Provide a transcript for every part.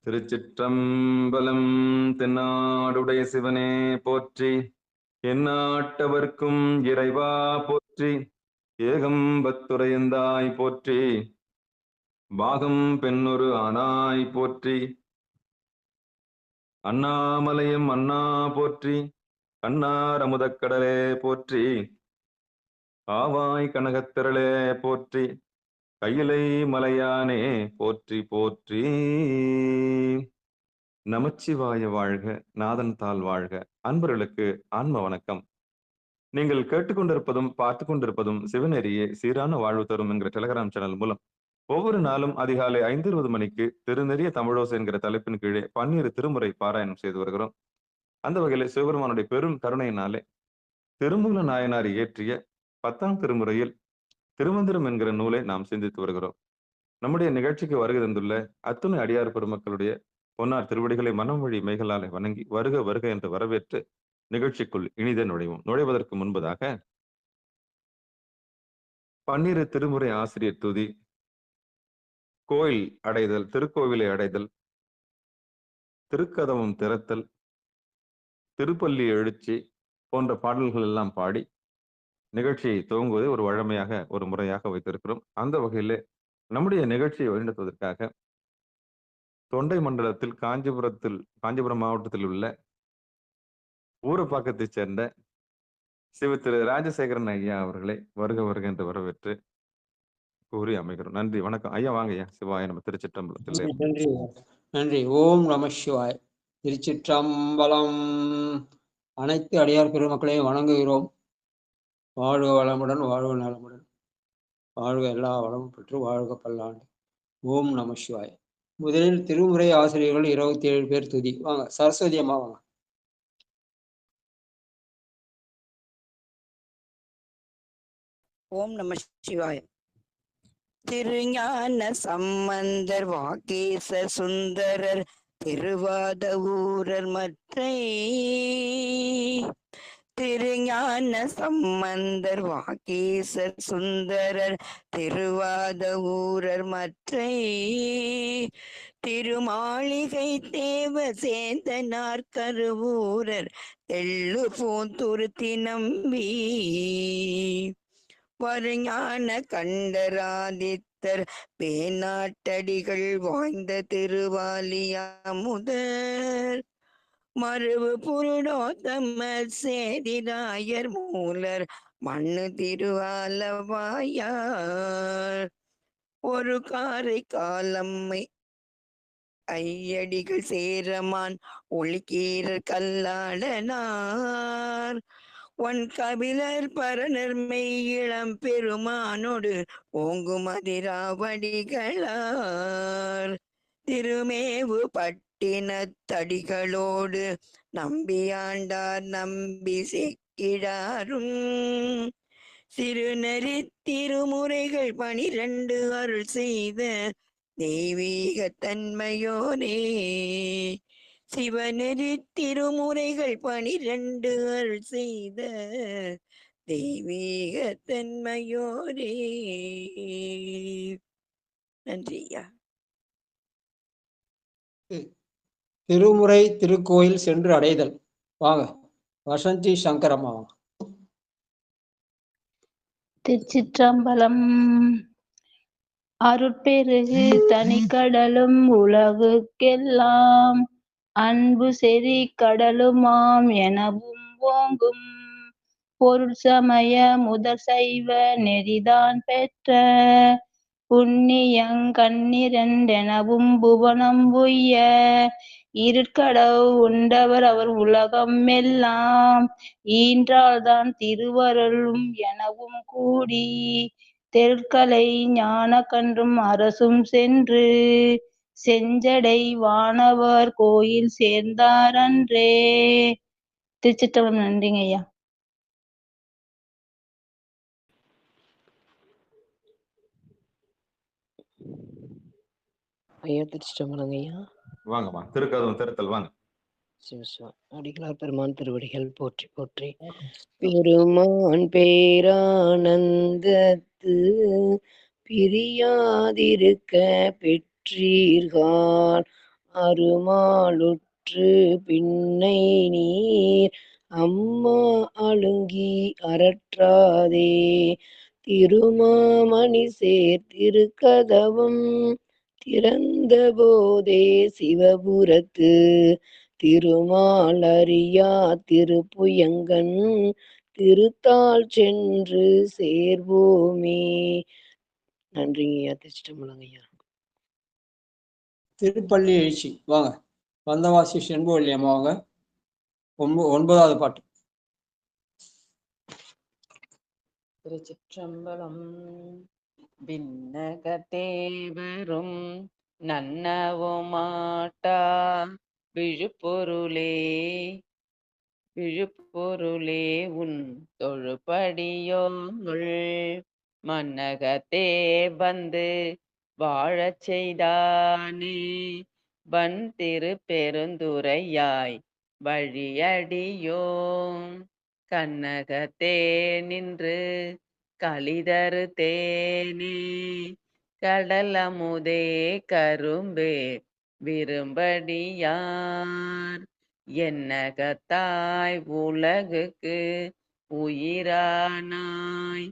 திருச்சிற்றம்பலம். தென்னாடுடைய சிவனே போற்றி, எந்நாட்டவர்க்கும் இறைவா போற்றி, ஏகம்பத்துரையந்தாய் போற்றி, பாகம் பெண்ணொரு ஆனாய் போற்றி, அண்ணாமலையும் அண்ணா போற்றி, கண்ணார் அமுதக்கடலே போற்றி, ஆவாய் கனகத்திரளே போற்றி, கையிலை மலையானே போற்றி போற்றி. நமச்சிவாய வாழ்க, நாதன் தாள் வாழ்க. அன்பர்களுக்கு ஆன்ம வணக்கம். நீங்கள் கேட்டுக்கொண்டிருப்பதும் பார்த்து கொண்டிருப்பதும் சிவநெறியே சீரான வாழ்வு தரும் என்கிற டெலிகிராம் சேனல் மூலம் ஒவ்வொரு நாளும் அதிகாலை 5:20 மணிக்கு திருநெறிய தமிழோசை என்கிற தலைப்பின் கீழே 12 திருமுறை பாராயணம் செய்து வருகிறோம். அந்த வகையில் சிவபெருமானுடைய பெரும் கருணையினாலே திருமூல நாயனார் இயற்றிய 10ஆம் திருமுறையில் திருமந்திரம் என்கிற நூலை நாம் சிந்தித்து வருகிறோம். நம்முடைய நிகழ்ச்சிக்கு வருகை தந்துள்ள அத்துணை அடியார் பெருமக்களுடைய பொன்னார் திருவடிகளை மனம் வழி மெய்களாலே வணங்கி வருக வருக என்று வரவேற்று நிகழ்ச்சிக்குள் இனிதே நுழைவோம். நுழைவதற்கு முன்பதாக 12 திருமுறை ஆசிரியர் துதி, கோயில் அடைதல், திருக்கோவிலை அடைதல், திருக்கதவம் திறத்தல், திருப்பள்ளி எழுச்சி போன்ற பாடல்கள் எல்லாம் பாடி நிகழ்ச்சியை துவங்குவதை ஒரு வழமையாக ஒரு முறையாக வைத்திருக்கிறோம். அந்த வகையிலே நம்முடைய நிகழ்ச்சியை வழிநடத்துவதற்காக தொண்டை மண்டலத்தில் காஞ்சிபுரம் மாவட்டத்தில் உள்ள ஊரப்பாக்கத்தைச் சேர்ந்த திரு ராஜசேகரன் ஐயா அவர்களை வருக வருக என்று வரவேற்று கூறி அமைகிறோம். நன்றி, வணக்கம் ஐயா. வாங்க ஐயா. சிவாய நம்ம திருச்சிற்றம்பலத்தில். நன்றி நன்றி. ஓம் நம சிவாய். திருச்சிற்றம்பலம். அனைத்து அடியார் பெருமக்களையும் வணங்குகிறோம். வாழ்க வளமுடன், வாழ்க நலமுடன், வாழ்க எல்லா வளமும் பெற்று வாழ்க பல்லாண்டு. ஓம் நம சிவாய். முதலில் திருமுறை ஆசிரியர்கள் 27 பேர் துதி. வாங்க சரஸ்வதி அம்மா வாங்க. ஓம் நம சிவாய. திருஞான சம்பந்தர் வாகேசர் சுந்தரர் திருவாத ஊரர் மற்றை. திருஞான சம்பந்தர் வாகேசர் சுந்தரர் திருவாத ஊரர் மற்றை. திருமாளிகை தேவ சேந்தனார் கருவூரர் தெள்ளு பூந்துருத்தி நம்பி. வருஞான கண்டராதித்தர் பேனாட்டடிகள் வாய்ந்த திருவாலியாமுதர். மருவு புருடோத்தமர் சேதிராயர் மூலர் மண்ணு திருவாலவாயார். ஒரு காரை காலம்மை ஐயடிகள் சேரமான் ஒளிக்கீரர் கல்லாடனார். ஒன் கபிலர் பரணர் மெய் இளம் பெருமானோடு ஓங்கும் அதிராவடிகளார். திருமேவு பட்டினத்தடிகளோடு நம்பியாண்டார் நம்பி செக்கிடாரும். சிறுநெறி திருமுறைகள் 12 அருள் செய்த தெய்வீக தன்மையோனே. சிவநெறி திருமுறைகள் 12 அருள் செய்த தெய்வீக தன்மையோரே. நன்றியா. திருமுறை திருக்கோயில் சென்று அடைதல். வாங்க வசந்தி சங்கரம்மா வாங்க. திருச்சிற்றம்பலம். அருட்பெருகு தனிக்கடலும் உலகுக்கெல்லாம் அன்பு செறி கடலுமாம் எனவும் ஓங்கும். பொருள் சமய முதற் சைவ நெறிதான் பெற்ற புண்ணியங்கண்ணிரண்டெனவும் புவனம் உய்ய. இருட்கடவு உண்டவர் அவர் உலகம் எல்லாம் ஈன்றால்தான் திருவருளும் எனவும் கூடி. தெற்கலை ஞான கன்றும் அரசும் சென்று செஞ்சடை வானவர் கோயில் சேர்ந்தார் அன்றே. திருச்சிற்றம்பலம். நன்றிங்க ஐயா. ஐயா திருச்சிற்றம்பலங்க ஐயா. வாங்கம்மா. திருக்கதவம் திறத்தல் வாங்க. சிவசிவா. அடிகளார் பெருமான் திருவடிகள் போற்றி போற்றி. பெருமான் பேரானந்தத்து பிரியாதிருக்க பெற்றீர்கள் அருமாளுற்று பின்னை நீர் அம்மா அழுங்கி அரற்றாதே. திருமாமணி சேர் திருக்கதவம் திறந்த போதே சிவபுரத்து திருமால் அறியா திருப்புயங்கன் திருத்தாள் சென்று சேர்வோமே. நன்றிங்கய்யா. திருச்சிட்டம்பலங்க ஐயா. திருப்பள்ளி எழுச்சி வாங்க. வந்தவாசி செண்பவல்லி அம்மா வாங்க. 9வது பாட்டு. திருச்சிற்றம்பலம். விண்ணகத்தேவரும் நன்னவுமாட்டா விழுப்பொருளே விழுப்பொருளே உன் தொழுபடியோங்கள் மன்னகத்தே வந்து வாழச் செய்தானே. வன் திரு பெருந்துரையாய் வழியடியோம் கண்ணகத்தே நின்று களிதரு தேனே. கடலமுதே கரும்பே விரும்படியார் என்னகத்தாய் உலகுக்கு உயிரானாய்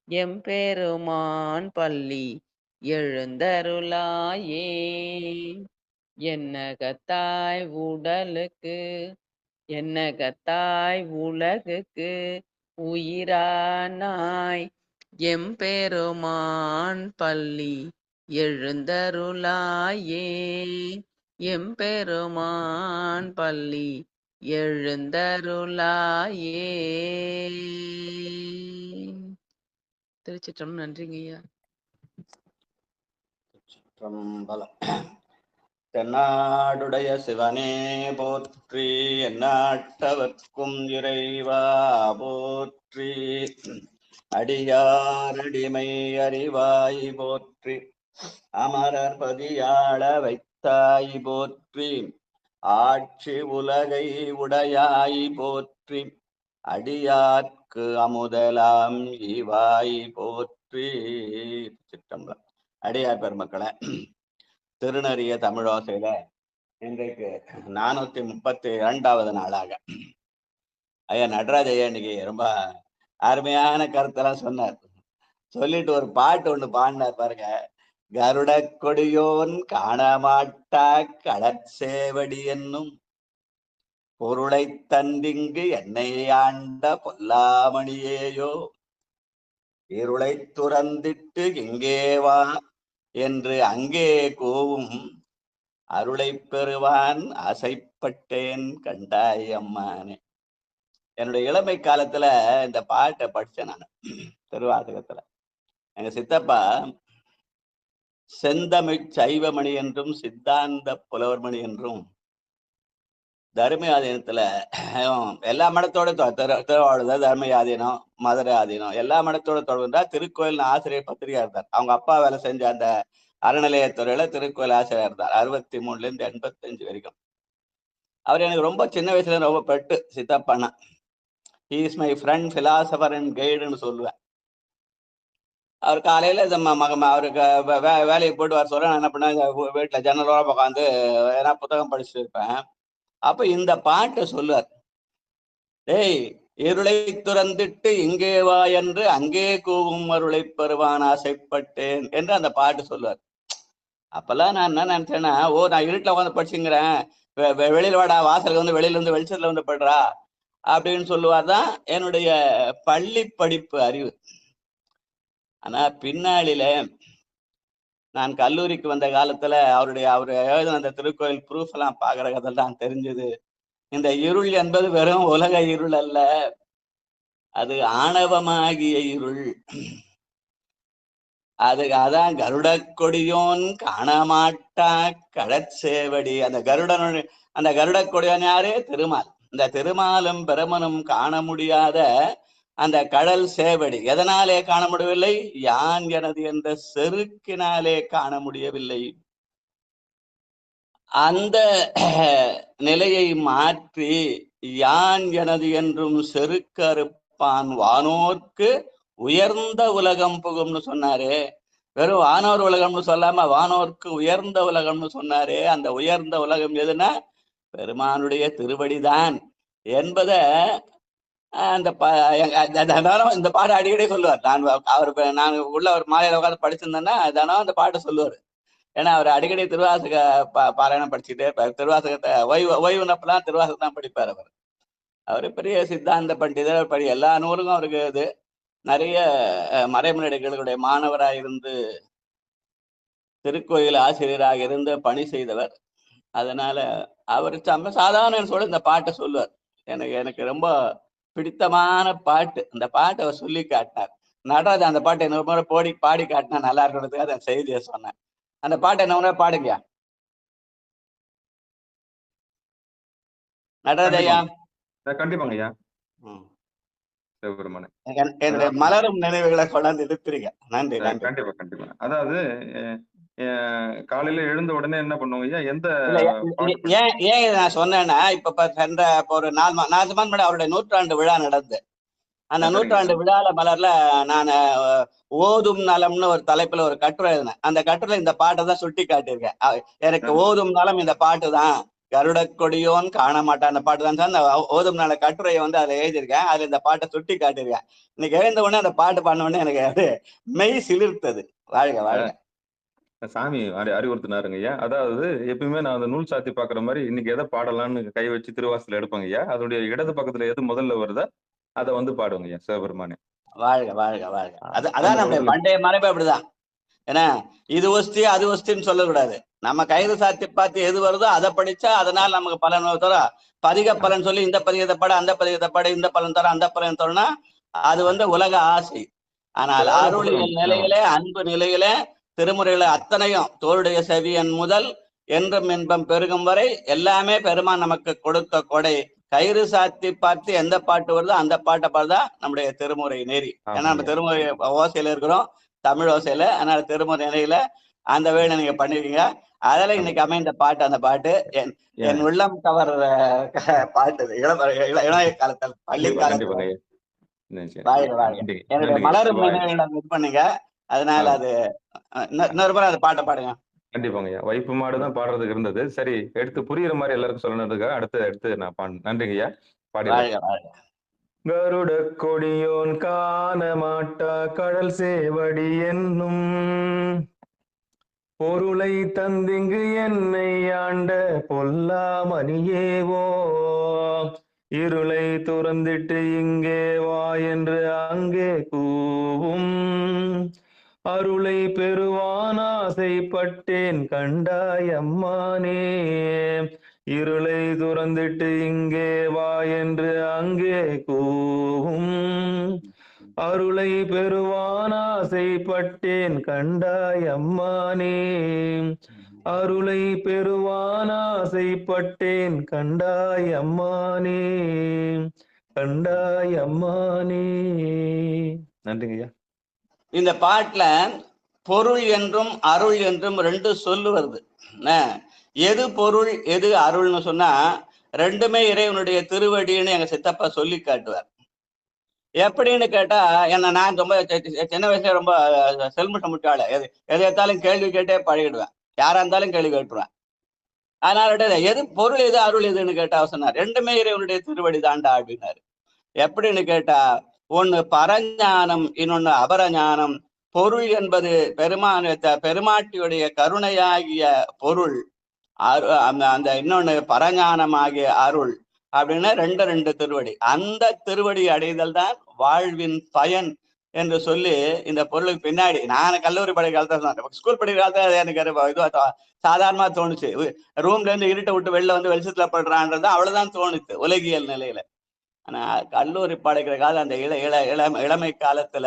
எம்பெருமான் பள்ளி எழுந்தருளாயே. என்னகத்தாய் உடலுக்கு என்னகத்தாய் உலகுக்கு உயிரானாய் எம்பெருமான் பள்ளி எழுந்தருளாயே. எம்பெருமான் பள்ளி எழுந்தருளாயே. திருச்சிற்றம்பலம். நன்றிங்க ஐயா. திருச்சிற்றம்பலம். தென்னாடுடைய சிவனே போற்றி, எந்நாட்டவர்க்கும் இறைவா போற்றி, அடியாரடிமை அறிவாய் போற்றி, அமரர் பதியாள வைத்தாய் போற்றி, ஆட்சி உலகை உடையாய் போற்றி, அடியார்க்கு அமுதலாம் ஈவாய் போற்றி. சிற்றம்பலம். அடியார் பெருமக்களை, திருநறிய தமிழோசையில இன்றைக்கு 432வது நாளாக ஐயா நடராஜ ஐயா இன்னைக்கு ரொம்ப அருமையான கருத்தெல்லாம் சொன்னார். சொல்லிட்டு ஒரு பாட்டு ஒண்ணு பாடினார் பாருங்க. கருட கொடியோன் காணமாட்டா கடற்சேவடி என்னும் பொருளை தந்திங்கு என்னை ஆண்ட பொல்லாமணியேயோ, இருளை துறந்திட்டு இங்கே வா என்று அங்கே கூவும் அருளை பெறுவான் ஆசைப்பட்டேன் கண்டாய் அம்மானே. என்னுடைய இளமை காலத்துல இந்த பாட்டை படிச்சேன் நான் திருவாசகத்துல. எங்க சித்தப்பா செந்தமிழ் சைவமணி என்றும் சித்தாந்த புலவர்மணி என்றும் தர்ம ஆதீனத்துல எல்லா மடத்தோட திருவாவூர் தர்ம ஆதீனம், மதுரை ஆதீனம் எல்லா மடத்தோட தொடர்ந்தா திருக்கோயில் ஆசிரியர் பத்திரிகா இருந்தார். அவங்க அப்பா வேலை செஞ்ச அந்த அறநிலையத்துறையில திருக்கோயில் ஆசிரியர் இருந்தார் 63ல இருந்து 85 வரைக்கும். அவர் எனக்கு ரொம்ப சின்ன வயசுல ரொம்ப பெட்டு சித்தப்பானா. He is my friend, philosopher and கைடுன்னு சொல்லுவேன். அவர் காலையில அவருக்கு வேலைக்கு போயிட்டு வர சொல்ல நான் என்ன பண்ணேன், வீட்டுல ஜன்னலோட உட்காந்து ஏன்னா புத்தகம் படிச்சுட்டு இருப்பேன். அப்ப இந்த பாட்டை சொல்லுவார். டேய், இருளை துறந்திட்டு இங்கே வா என்று அங்கே கூவும் அருளை பெறுவான் ஆசைப்பட்டேன் என்று அந்த பாட்டு சொல்லுவார். அப்பெல்லாம் நான் என்ன நினைச்சேன்னா, நான் இருட்டில் உட்காந்து படிச்சுங்கிறேன், வெளியில வாடா, வாசலுக்கு வந்து வெளியில இருந்து வெளிச்சத்துல வந்து படுறா அப்படின்னு சொல்லுவார். தான் என்னுடைய பள்ளி படிப்பு அறிவு. ஆனா பின்னாளில நான் கல்லூரிக்கு வந்த காலத்துல அவர் எழுதின அந்த திருக்கோயில் ப்ரூஃப் எல்லாம் பாக்குற கதைதான் தெரிஞ்சது. இந்த இருள் என்பது வெறும் உலக இருள் அல்ல, அது ஆணவமாகிய இருள். அதான் கருட கொடியோன் காணமாட்டா கடற்சேவடி. அந்த கருட கொடியோன் யாரு? திருமால். இந்த திருமாலும் பிரமனும் காண முடியாத அந்த கடல் சேவடி எதனாலே காண முடியவில்லை? யான் எனது என்ற செருக்கினாலே காண முடியவில்லை. அந்த நிலையை மாற்றி யான் எனது என்றும் செருக்கறுப்பான் வானோர்க்கு உயர்ந்த உலகம் புகும்னு சொன்னாரு. வெறும் வானோர் உலகம்னு சொல்லாம வானோருக்கு உயர்ந்த உலகம்னு சொன்னாரு. அந்த உயர்ந்த உலகம் எதுனா பெருமானுடைய திருவடிதான் என்பத அந்த இந்த பாட்டு அடிக்கடி சொல்லுவார். நான் உள்ள ஒரு மாலையில உட்காந்து படிச்சிருந்தேன்னா தானோ அந்த பாட்டு சொல்லுவார். ஏன்னா அவர் அடிக்கடி திருவாசக பாராயணம் படிச்சுட்டே இருப்பார். திருவாசகத்தை ஓய்வுனப்பெல்லாம் திருவாசகம் தான் படிப்பார். அவர் பெரிய சித்தாந்த பண்டிதர். எல்லா நூலுக்கும் அவருக்கு இது நிறைய மறைமலைகளுடைய மாணவராக இருந்து திருக்கோயில் ஆசிரியராக இருந்து பணி செய்தவர். அதனால அவர் சாதாரண சொல்ல இந்த பாட்டை சொல்லுவார். எனக்கு ரொம்ப பிடித்தமான பாட்டு. அந்த பாட்டை அவர் சொல்லி காட்டினார். நடராஜன் அந்த பாட்டை இன்னொரு முறை பாடி காட்டினா நல்லா இருக்கிறதுக்காக அந்த செய்தியை சொன்னேன். அந்த பாட்டை என்ன முறை பாடுங்க நடராஜையா. கண்டிப்பாங்க ஐயா. என்னுடைய மலரும் நினைவுகளை கொண்டாந்து எடுத்துறீங்க. நன்றி. கண்டிப்பா கண்டிப்பா. அதாவது காலையில எழுந்த உடனே என்ன பண்ணுவோம் ஐயா? ஏன் நான் சொன்னேன்னா, இப்ப சென்ற ஒரு 4 மாதம் முன்னாடி அவருடைய 100ஆண்டு விழா நடந்து, அந்த 100ஆண்டு விழால மலர்ல நான் ஓதும் நலம்னு ஒரு தலைப்புல ஒரு கட்டுரை எழுதினேன். அந்த கட்டுரை இந்த பாட்டை தான் சுட்டி காட்டியிருக்கேன். எனக்கு ஓதும் நலம் இந்த பாட்டு தான். கருட கொடியோன் காண மாட்டான் அந்த பாட்டு தான். அந்த ஓதும் நல கட்டுரையை அதுல எழுதியிருக்கேன். அதுல இந்த பாட்டை சுட்டி காட்டியிருக்கேன். இன்னைக்கு எழுந்த உடனே அந்த பாட்டு பாடின உடனே எனக்கு அது மெய் சிலிர்த்தது. வாழ்க வாழ்க. சாமி அறிவுறுத்தினாருங்க ஐயா. அதாவது எப்பயுமே நான் அந்த நூல் சாத்தி பாக்குற மாதிரி இன்னைக்கு எதை பாடலாம்னு கை வச்சு திருவாசல எடுப்பாங்க ஐயா. அதோடைய இடது பக்கத்துல எது முதல்ல வருதா அதை பாடுவாங்க ஐயா. சிவபெருமானே வாழ்க வாழ்க வாழ்க. அதான் நம்முடைய பண்டைய மரபு அப்படிதான். ஏன்னா இது ஒஸ்தி அது ஒஸ்தின்னு சொல்லக்கூடாது. நம்ம கயிறு சாத்தி பார்த்து எது வருதோ அதை படிச்சா அதனால நமக்கு பலன் தர. பதிக பலன் சொல்லி இந்த பதிகத்தை பாட அந்த பதிகத்தை பாட இந்த பலன் தர அந்த பலன் தரனா அது உலக ஆசை. ஆனால் அருளியல் நிலையிலே அன்பு நிலையிலே திருமுறைகளை அத்தனையும் தோளுடைய செவியன் முதல் என்றும் இன்பம் பெருகும் வரை எல்லாமே பெருமான் நமக்கு கொடுத்த கொடை. கயிறு சாத்தி பார்த்து எந்த பாட்டு வருதோ அந்த பாட்டை பாடுதான் நம்முடைய திருமுறை நெறி. ஏன்னா நம்ம திருமுறை ஓசையில இருக்கிறோம், தமிழ் ஓசையில. அதனால திருமுறை நிலையில அந்த வேலை நீங்க பண்ணிருக்கீங்க. அதில் இன்னைக்கு அமைந்த பாட்டு அந்த பாட்டு என் உள்ளம் கவர் பாட்டு. இளைய காலத்தில் பள்ளி காலத்துல என்னுடைய மலரும் இது பண்ணுங்க. அதனால அது இன்னொரு முறை அந்த பாட்டை பாடுங்க. கண்டிப்பாங்க ஐயா. வைப்பு மாடுதான் பாடுறதுக்கு இருந்தது. சரி, எடுத்து புரியுற மாதிரி எல்லாருக்கும் சொல்லணுன்றதுக்காக அடுத்து நான் நன்றிங்க ஐயா. பாடி கருட கொடியோன் காண மாட்டா கடல் சேவடி என்னும் பொருளை தந்திங்கு என்னை ஆண்ட பொல்லா மணியேவோ இருளை துறந்திட்டு இங்கே வா என்று அங்கே கூவும் அருளை பெறுவான் ஆசைப்பட்டேன் கண்டாய் அம்மானே இருளை துறந்திட்டு இங்கே வா என்று அங்கே கூவும் அருளை பெறுவான் ஆசைப்பட்டேன் கண்டாய் அம்மானே அருளை பெறுவான் ஆசைப்பட்டேன் கண்டாய் அம்மானே கண்டாய் அம்மானே. நன்றிங்க ஐயா. இந்த பாட்டுல பொருள் என்றும் அருள் என்றும் ரெண்டு சொல்லு வருது. எது பொருள் எது அருள்னு சொன்னா ரெண்டுமே இறைவனுடைய திருவடின்னு எங்க சித்தப்பா சொல்லி காட்டுவார். எப்படின்னு கேட்டா, நான் ரொம்ப சின்ன வயசுல ரொம்ப செல்முட்ட முட்டாள. எதாலும் கேள்வி கேட்டே பழகிடுவேன். யாரா இருந்தாலும் கேள்வி கேட்டுருவேன். அதனால எது பொருள் எது அருள் எதுன்னு கேட்டா சொன்னார் ரெண்டுமே இறைவனுடைய திருவடி தாண்டா அப்படின்னாரு. எப்படின்னு கேட்டா, ஒண்ணு பரஞானம், இன்னொன்னு அபரஞானம். பொருள் என்பது பெருமாட்டியுடைய கருணையாகிய பொருள். அந்த இன்னொன்னு பரஞானமாகிய அருள் அப்படின்னா ரெண்டு திருவடி. அந்த திருவடி அடைதல் தான் வாழ்வின் பயன் என்று சொல்லி இந்த பொருளுக்கு பின்னாடி நான் கல்லூரி படிக்கிற காலத்துல ஸ்கூல் படிக்கிற காலத்துல எனக்கு இது சாதாரணமா தோணுச்சு. ரூம்ல இருந்து இருட்டை விட்டு வெளிச்சத்துல படுறான்றது அவ்வளவுதான் தோணுச்சு உலகியல் நிலையில. ஆனா கல்லூரி படிக்கிற காலம் அந்த இளமை காலத்துல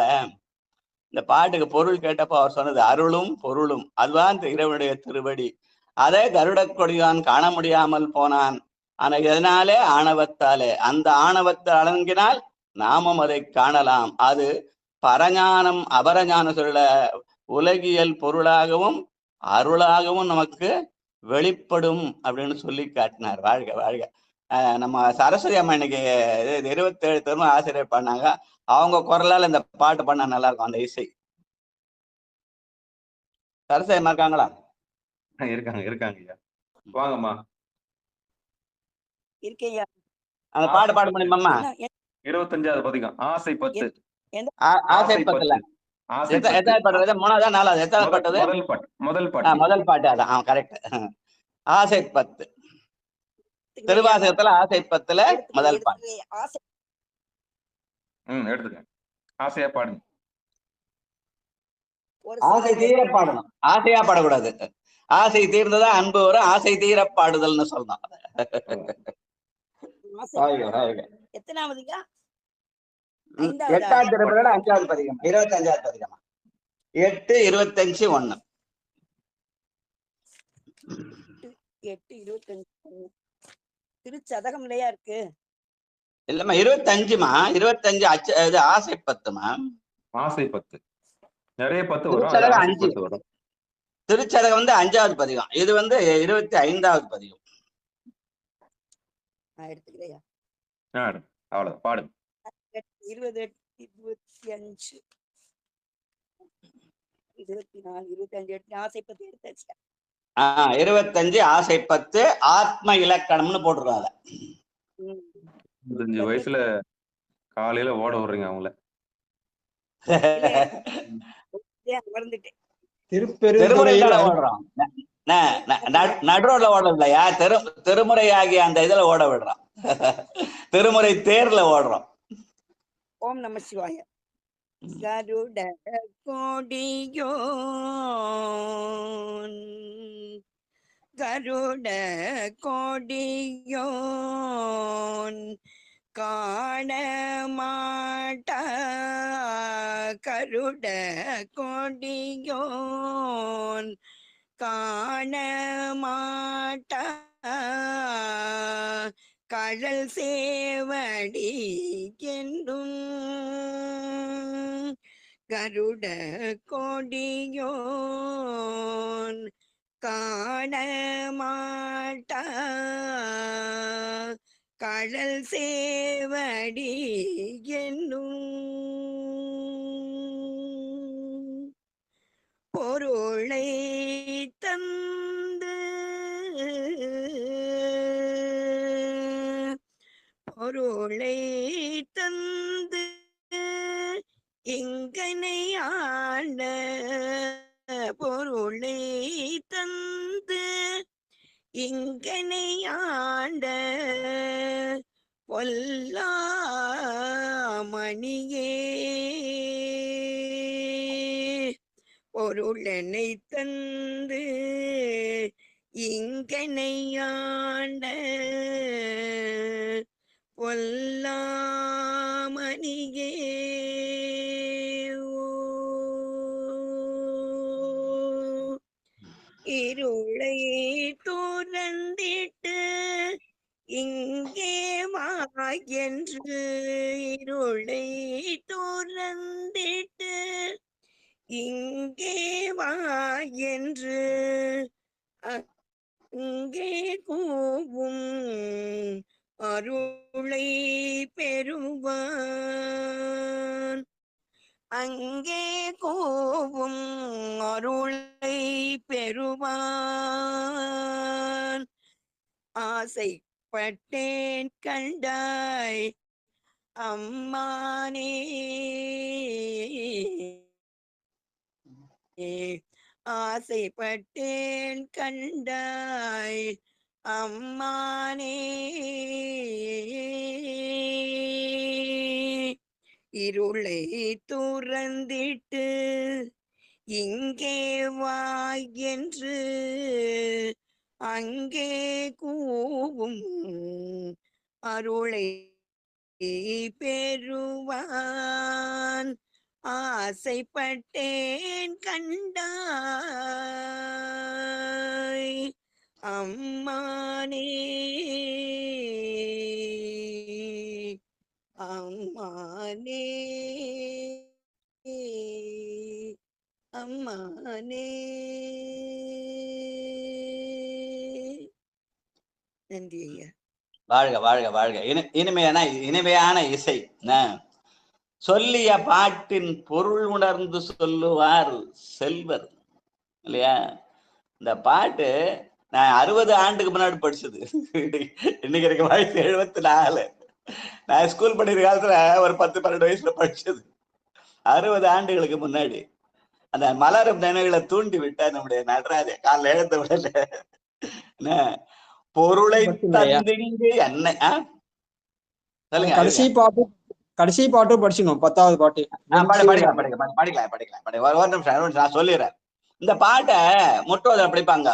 இந்த பாட்டுக்கு பொருள் கேட்டப்போ அவர் சொன்னது அருளும் பொருளும். அதுதான் இறைவனுடைய திருவடி. அதே கருட கொடியான் காண முடியாமல் போனான். ஆனா எதனாலே? ஆணவத்தாலே. அந்த ஆணவத்தை அடங்கினால் நாமும் அதை காணலாம். அது பரஞானம் அபரஞான சொல்ல உலகியல் பொருளாகவும் அருளாகவும் நமக்கு வெளிப்படும் அப்படின்னு சொல்லி காட்டினார். வாழ்க வாழ்க. நம்ம சரஸ்வதி அம்மா இன்னைக்கு 27 திரும்ப ஆசிரியர் பண்ணாங்க. அவங்க குரலால் இந்த பாட்டு பண்ண நல்லா இருக்கும் அந்த இசை. சரசேமா இருக்காங்களா? இருக்காங்க இருக்காங்க ஐயா. வாங்கம்மா. இருக்கையா அந்த பாடு பாட முடியுமாம்மா? என்ன 25வது பதிகம். ஆசை 10. எந்த ஆசை பத்துல ஆசை எத்தனை 10. பாட்டு? மூணாவதா நாலாவது? எத்தனை பாட்டது? முதல் பாட்டு. முதல் பாட்டு. முதல் பாட்டு. அதான் கரெக்ட். ஆசை 10 திருவாசகத்துல ஆசை 10ல முதல் பாட்டு. ஆசை எடுத்துக்க. ஆசையா பாடுங்க. ஒரு ஆசை தீர பாடணும், ஆசையா பாடக்கூடாது. ஆசை தீர்ந்ததா அன்பு வரும், ஆசை தீர பாடுதல்னு சொல்லணும். எத்தனாவதுங்க? 8ஆம் திருமுறையோட 5வது பதிகம், 25வது பதிகம். 8, 25, 1. 8, 25 திருச்சதகம் இல்லையா இருக்கு? இல்லம்மா 25மா, 25 ஆசை 10மா. ஆசை 10 நிறைய 10 வரும். திருச்சதகம் ஆசை 5 10 வரும். திருச்சதகம் 5வது பதிகம். இது 25வது பதிகம். எடுத்துக்கிறையா? அவ்வளவு பாடுங்க. 28, 25, 24, 25 ஆசை 10 எடுத்தாச்சு. 25 ஆசை 10 ஆத்ம இலக்கணம்னு போட்டுருக்காங்க. 25 வயசுல காலையில ஓட விடுறீங்க அவங்கள. மறந்துட்டேன். திருப்பெருந்துறையில ஓடுறோம், நடுரோட்ல ஓட இல்லையா, திருமுறையாகிய அந்த இதுல ஓட விடுறோம். திருமுறை தேர்ல ஓடுறோம். ஓம் நம சிவாய. கருட கோடியோன் கருட கோடியோன் காணமாட்டா கருட கோடியோன் காணமாட்டா கடல் சேவடி என்றும் கருட கோடியோன் காணமாட்டா கடல் சேவடி என்னும் பொருளை தந்து பொருளை தந்து இங்கனை ஆண்ட பொருளை தந்து இங்கனை ஆண்ட பொல்லாமணியே பொருளனை தந்து இங்கனை ஆண்ட பொல்லாமணியே இருளை துறந்திட்டு இங்கே வா என்று இருளை துறந்திட்டு இங்கே வா என்று அங்கே கூவும் அருளை பெறுவான் அங்கே கூவும் அருளை பெறுவான் ஆசைப்பட்டேன் கண்டாய் அம்மானே ஆசைப்பட்டேன் கண்டாய் அம்மானே இருளை துறந்திட்டு இங்கே வா என்று அங்கே கூவும் அருளை பெறுவான் ஆசைப்பட்டேன் கண்டாய் அம்மானே அம்மானே அம்மானே. நன்றி ஐயா. வாழ்க வாழ்க வாழ்க. இனிமையான இசை. சொல்லிய பாட்டின் பொருள் உணர்ந்து சொல்லுவார் செல்வர். இல்லையா? இந்த பாட்டு நான் 60 ஆண்டுக்கு முன்னாடி படிச்சது. இன்னைக்கு எனக்கு வயசு 74. நான் ஸ்கூல் படிக்கிற காலத்துல ஒரு 10-12 வயசுல படிச்சது. 60 ஆண்டுகளுக்கு முன்னாடி. அந்த மலரும் நினைவுகளை தூண்டி விட்ட நம்முடைய நடராஜ காலைல எழுந்த உடனே என்ன பொருளை படிச்சுங்களா? தந்திங்கு என்னை சொல்லுங்க. கடைசி பாட்டு படிச்சிடணும், 10வது பாட்டு. படிக்கலாம். ஒரு நிமிஷம் நான் சொல்லிடுறேன். இந்த பாட்டை முற்றோதல் படிப்பாங்க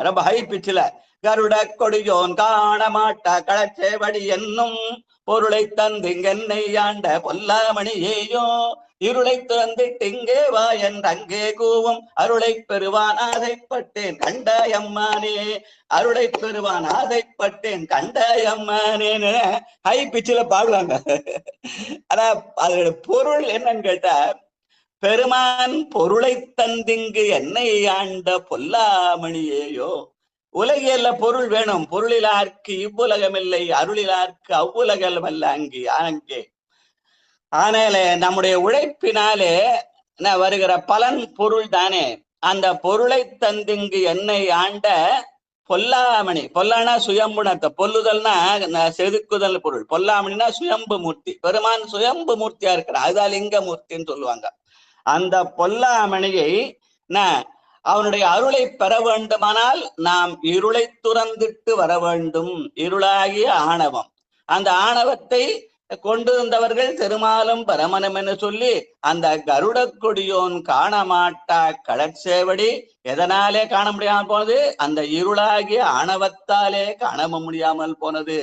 ரொம்ப ஹை பிச்சில். கருட கொடியோன் காண மாட்டா களச்சேவடி என்னும் பொருளை தந்திங்கென்னை ஆண்ட பொல்லாமணியேயோ இருளை துறந்திட்டு இங்கே வா என்றங்கே கூவும் அருளை பெறுவான் ஆசைப்பட்டேன் கண்டாயம்மானே, அருளை பெறுவான் ஆசைப்பட்டேன் கண்டாயம்மானேன்னு ஹை பிச்சில பாடுவாங்க. ஆனா அதோட பொருள் என்னன்னு கேட்டா, பெருமான் பொருளை தந்திங்கு என்னை ஆண்ட பொல்லாமணியேயோ. உலகியல்ல பொருள் வேணும், பொருளிலார்க்கு இவ்வுலகமில்லை அருளிலார்க்கு அவ்வுலகமல்ல அங்கே. ஆனால நம்முடைய உழைப்பினாலே வருகிற பலன் பொருள் தானே. அந்த பொருளை தந்திங்கு என்னை ஆண்ட பொல்லாமணி, பொல்லானா சுயம்புணத்தை, பொல்லுதல்னா செதுக்குதல் பொருள், பொல்லாமணினா சுயம்பு மூர்த்தி. பெருமான் சுயம்பு மூர்த்தியா இருக்கிறார், அதுதான் லிங்க மூர்த்தின்னு சொல்லுவாங்க. அந்த பொல்லாமணியை அவனுடைய அருளை பெற வேண்டுமானால் நாம் இருளை துறந்திட்டு வர வேண்டும். இருளாகிய ஆணவம், அந்த ஆணவத்தை கொண்டு வந்தவர்கள் திருமாலும் பரமனும் என்று சொல்லி அந்த கருட கொடியோன் காண மாட்டா கடற்சேவடி எதனாலே காண முடியாமல் போனது? அந்த இருளாகிய ஆணவத்தாலே காண முடியாமல் போனது.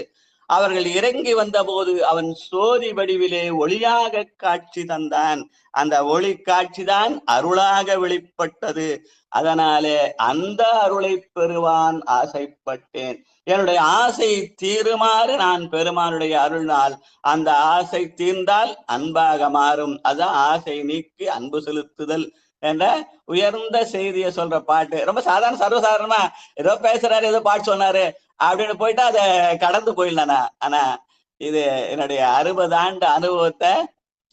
அவர்கள் இறங்கி வந்த போது அவன் சோதி வடிவிலே ஒளியாக காட்சி தந்தான். அந்த ஒளி காட்சிதான் அருளாக வெளிப்பட்டது. அதனாலே அந்த அருளை பெறுவான் ஆசைப்பட்டேன். என்னுடைய ஆசை தீருமாறு நான் பெருமானுடைய அருள்னால் அந்த ஆசை தீர்ந்தால் அன்பாக மாறும். அதான் ஆசை நீக்கி அன்பு செலுத்துதல் என்ற உயர்ந்த செய்தியை சொல்ற பாட்டு. ரொம்ப சாதாரண சர்வசாதாரணமா ஏதோ பேசுறாரு, ஏதோ பாட்டு சொன்னாரு அப்படின்னு போயிட்டு அதை கடந்து போயிடலானா. ஆனா இது என்னுடைய 60 ஆண்டு அனுபவத்தை,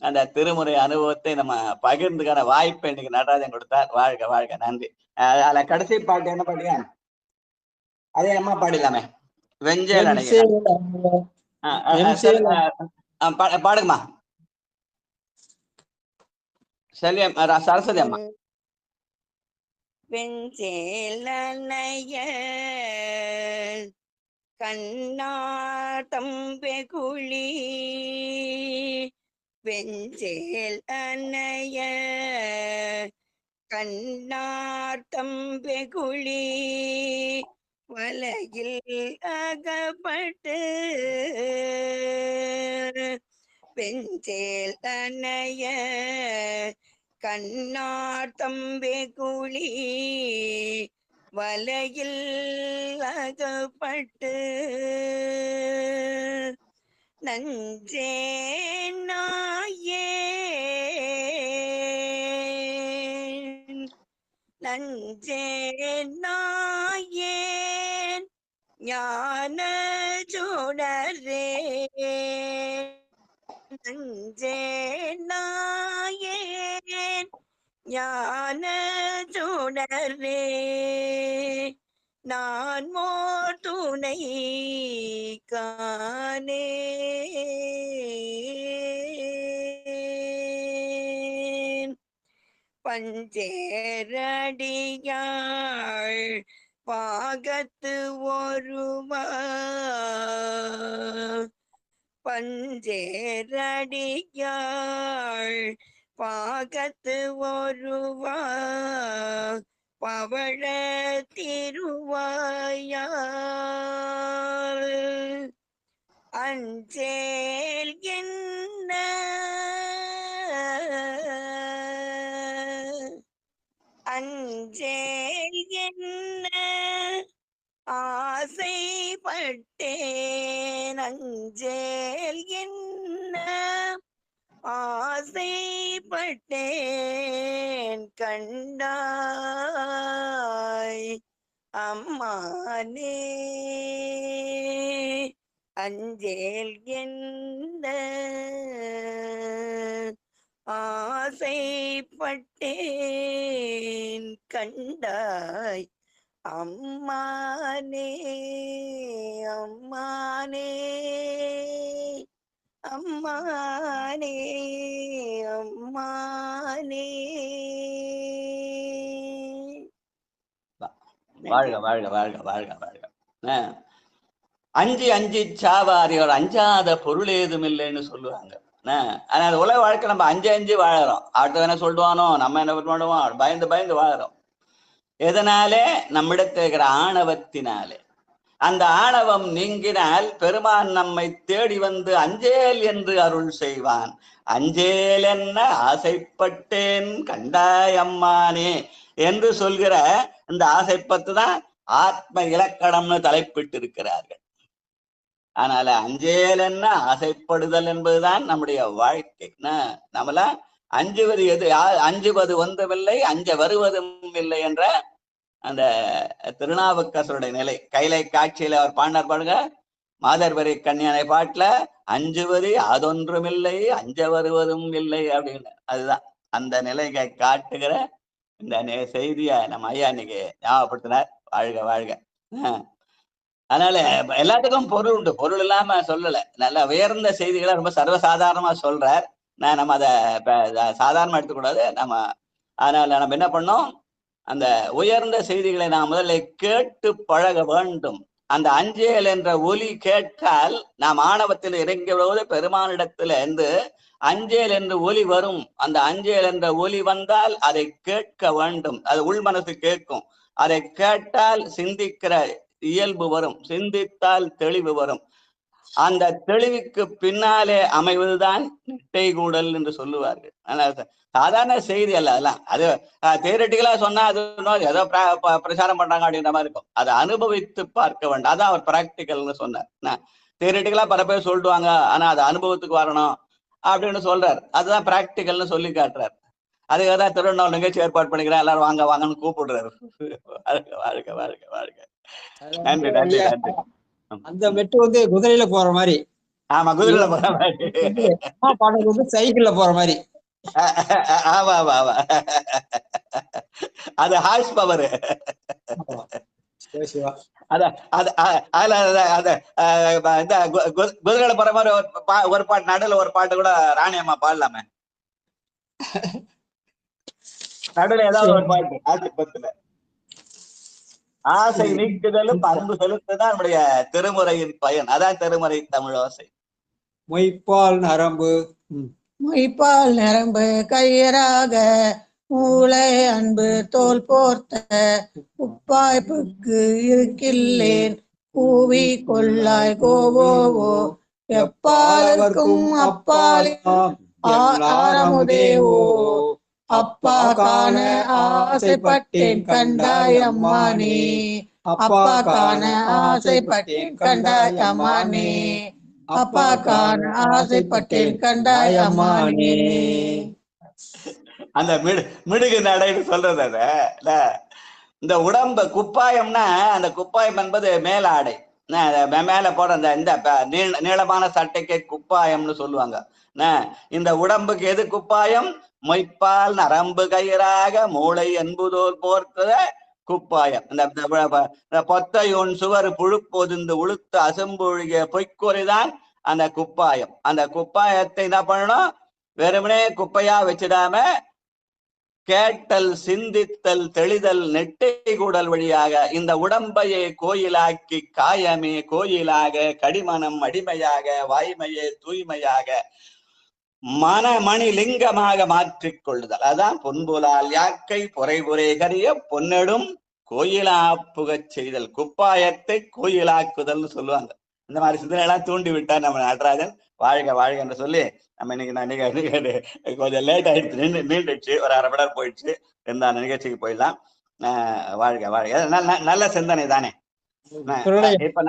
அந்த திருமுறை அனுபவத்தை நம்ம பகிர்ந்துக்கான வாய்ப்பை இன்னைக்கு நடராஜன் கொடுத்தார். வாழ்க வாழ்க. நன்றி. அதுல கடைசி பாட்டு என்ன பாட்டியா? அதே அம்மா பாடிடலாமே, வெஞ்சேல் பாடுங்கம்மா. செல்வியம் சரஸ்வதி அம்மா. வெஞ்சேலனைய கண்ணாட்டம் வெகுளி, வெஞ்சேல் அனைய கண்ணாட்டம் வெகுளி, வலையில் அகப்பட்டு வெஞ்சேல் அனைய கண்ணாட்டம் வெகுளி, வலையில் அகப்பட்டு நஞ்சே நாயேன், நஞ்சே நாயேன் ஞான சுடரே, நஞ்சே நாயேன் ஞான சுடரே, நான் மோர் துணை காணே. பஞ்சேரடியாள் பாகத்து ஒருவா, பஞ்சேரடியாள் பாகத்து ஒருவா, பவழ திருவாயால் அஞ்சேல் என்ன அஞ்சேல் என்ன ஆசைப்பட்டேன், அஞ்சேல் என்ன ஆசைப்பட்டேன் கண்டாய் அம்மானே, அஞ்சேல் என்ன ஆசைப்பட்டேன் கண்டாய் அம்மானே அம்மானே அம்மானே அம்மானே. வாழ்க வாழ்க வாழ்க வாழ்க வாழ்க. அஞ்சு அஞ்சு சாவாரியோட அஞ்சாத பொருள் ஏதும் இல்லைன்னு சொல்லுவாங்க. ஆனா அது உலக வாழ்க்கை நம்ம அஞ்சு அஞ்சு வாழறோம். அடுத்த என்ன சொல்லுவானோ, நம்ம என்ன பண்ணுவோம், பயந்து பயந்து வாழறோம். எதனாலே? நம்மிடத்தில் இருக்கிற ஆணவத்தினாலே. அந்த ஆணவம் நீங்கினால் பெருமான் நம்மை தேடி வந்து அஞ்சேல் என்று அருள் செய்வான். அஞ்சேல் என்ன ஆசைப்பட்டேன் கண்டாய் அம்மானே என்று சொல்கிற இந்த ஆசைப்பட்டு தான் ஆத்ம இலக்கணம்னு தலைப்பிட்டு இருக்கிறார்கள். அதனால அஞ்சேல் என்ன ஆசைப்படுதல் என்பதுதான் நம்முடைய வாழ்க்கை. நம்மள அஞ்சுவது எது? அஞ்சுவது ஒன்றுமில்லை, அஞ்ச வருவதும் இல்லை என்ற அந்த திருநாவுக்கரசருடைய நிலை. கைலை காட்சியில அவர் பாடினார் பாருங்க, மாதர்வரி கன்னியானை பாட்டுல, அஞ்சுவது அதொன்றுமில்லை அஞ்ச வருவதும் இல்லை அப்படின்னு. அதுதான் அந்த நிலையை காட்டுகிற இந்த செய்திய நம்ம ஐயா இன்னைக்கு ஞாபகப்படுத்தினார். வாழ்க வாழ்க. அதனால எல்லாத்துக்கும் பொருள் உண்டு, பொருள் இல்லாம சொல்லல. நல்ல உயர்ந்த செய்திகளை ரொம்ப சர்வசாதாரணமா சொல்றார். நம்ம அதை சாதாரணமா எடுத்துக்கூடாது நம்ம. அதனால நம்ம என்ன பண்ணோம், அந்த உயர்ந்த செய்திகளை நாம் முதல்ல கேட்டு பழக வேண்டும். அந்த அஞ்சேல் என்ற ஒலி கேட்டால் நாம் ஆணவத்தில் இறங்கும்போது பெருமானிடத்துல இருந்து அஞ்சேல் என்று ஒலி வரும். அந்த அஞ்சேல் என்ற ஒலி வந்தால் அதை கேட்க வேண்டும். அது உள் மனசு கேட்கும். அதை கேட்டால் சிந்திக்கிற இயல்பு வரும், சிந்தித்தால் தெளிவு வரும். அந்த தெளிவுக்கு பின்னாலே அமைவதுதான் நிட்டை கூடல் என்று சொல்லுவார்கள். சாதாரண செய்தி அல்ல அதெல்லாம். அது தியரிட்டிக்கலா சொன்னா அது ஏதோ பிரச்சாரம் பண்றாங்க அப்படின்ற மாதிரி இருக்கும். அதை அனுபவித்து பார்க்க வேண்டும். அதான் அவர் பிராக்டிக்கல்னு சொன்னார். தியரிட்டிக்கலா பல பேர் சொல்லிடுவாங்க, ஆனா அது அனுபவத்துக்கு வரணும் அப்படின்னு சொல்றாரு. அதுதான் பிராக்டிக்கல்னு சொல்லி காட்டுறாரு. அதுக்காக தான் திருவண்ணாமலை நிகழ்ச்சி ஏற்பாடு பண்ணிக்கிறேன், எல்லாரும் வாங்க வாங்கன்னு கூப்பிடுறாரு. வாழ்க வாழ்க வாழ்க வாழ்க. நன்றி நன்றி நன்றி. அந்த மெட்டு வந்து குதிரையில போற மாதிரி. ஆமா, குதிரையில போற மாதிரி. பாடல் வந்து சைக்கிள்ல போற மாதிரி. ஆமா ஆமா ஆமா, அது ஹார்ஸ் பவர். குதிரையில போற மாதிரி ஒரு பாட்டு, நடுல ஒரு பாட்டு கூட ராணி அம்மா பாடலாமே. நடுல ஏதாவது ஒரு பாட்டு ஆசிப்பத்துல. ஆசை நீக்குதலும் பண்பு செலுத்துதான் நம்முடைய திருமுறையின் பயன். அதான் திருமுறை தமிழோசை. மொய்ப்பால் நரம்பு மொய்ப்பால் நரம்பு கயிறாக மூளை அன்பு தோல் போர்த்த உப்பாய்ப்புக்கு இருக்கில்லேன் கூவி கொள்ளாய் கோவோவோ எப்பாலர்க்கும் அப்பாலும் ஆரமுதேவோ அப்பா காண ஆசைப்பட்டேன் கண்டாய் அம்மானே அப்பா காண ஆசைப்பட்டேன் கண்டாய் அம்மானே அப்பா காண ஆசைப்பட்டேன் கண்டாய் அம்மானே. அந்த மிடுகு நடைன்னு சொல்றது அத. இந்த உடம்பு குப்பாயம்னா, அந்த குப்பாயம் என்பது மேல ஆடை. மேல போற அந்த இந்த நீளமான சட்டைக்கு குப்பாயம்னு சொல்லுவாங்க. இந்த உடம்புக்கு எது குப்பாயம்? மொய்ப்பால் நரம்பு கயிறாக மூளை என்பதோர் போர்த்த குப்பாயம். இந்த பொத்தையோன் சுவர் புழுப்பொதிந்து உளுத்து அசம்பொழிய பொய்க்குறைதான் அந்த குப்பாயம். அந்த குப்பாயத்தை என்ன பண்ணணும்? வெறுமனே குப்பையா வச்சிடாம கேட்டல், சிந்தித்தல், தெளிதல், நெட்டை கூடல் வழியாக இந்த உடம்பையே கோயிலாக்கி காயமே கோயிலாக, கடிமனம் அடிமையாக, வாய்மையே தூய்மையாக, மனமணி லிங்கமாக மாற்றிக் கொள்ளுதல். அதான் பொன்புலால் யாக்கை பொறைபுரை கரிய பொன்னெடும் கோயிலா புகச் செய்தல். குப்பாயத்தை கோயிலாக்குதல்னு சொல்லுவாங்க. இந்த மாதிரி சிந்தனை எல்லாம் தூண்டி விட்டார் நம்ம நடராஜன். வாழ்க வாழ்க என்று சொல்லி நம்ம இன்னைக்கு கொஞ்சம் லேட் ஆயிடுச்சு, நீண்டுச்சு, ஒரு அரை மணி நேரம் போயிடுச்சு. இந்த நிகழ்ச்சிக்கு போயிடலாம். வாழ்க வாழ்க. நல்ல சிந்தனை தானே. இப்ப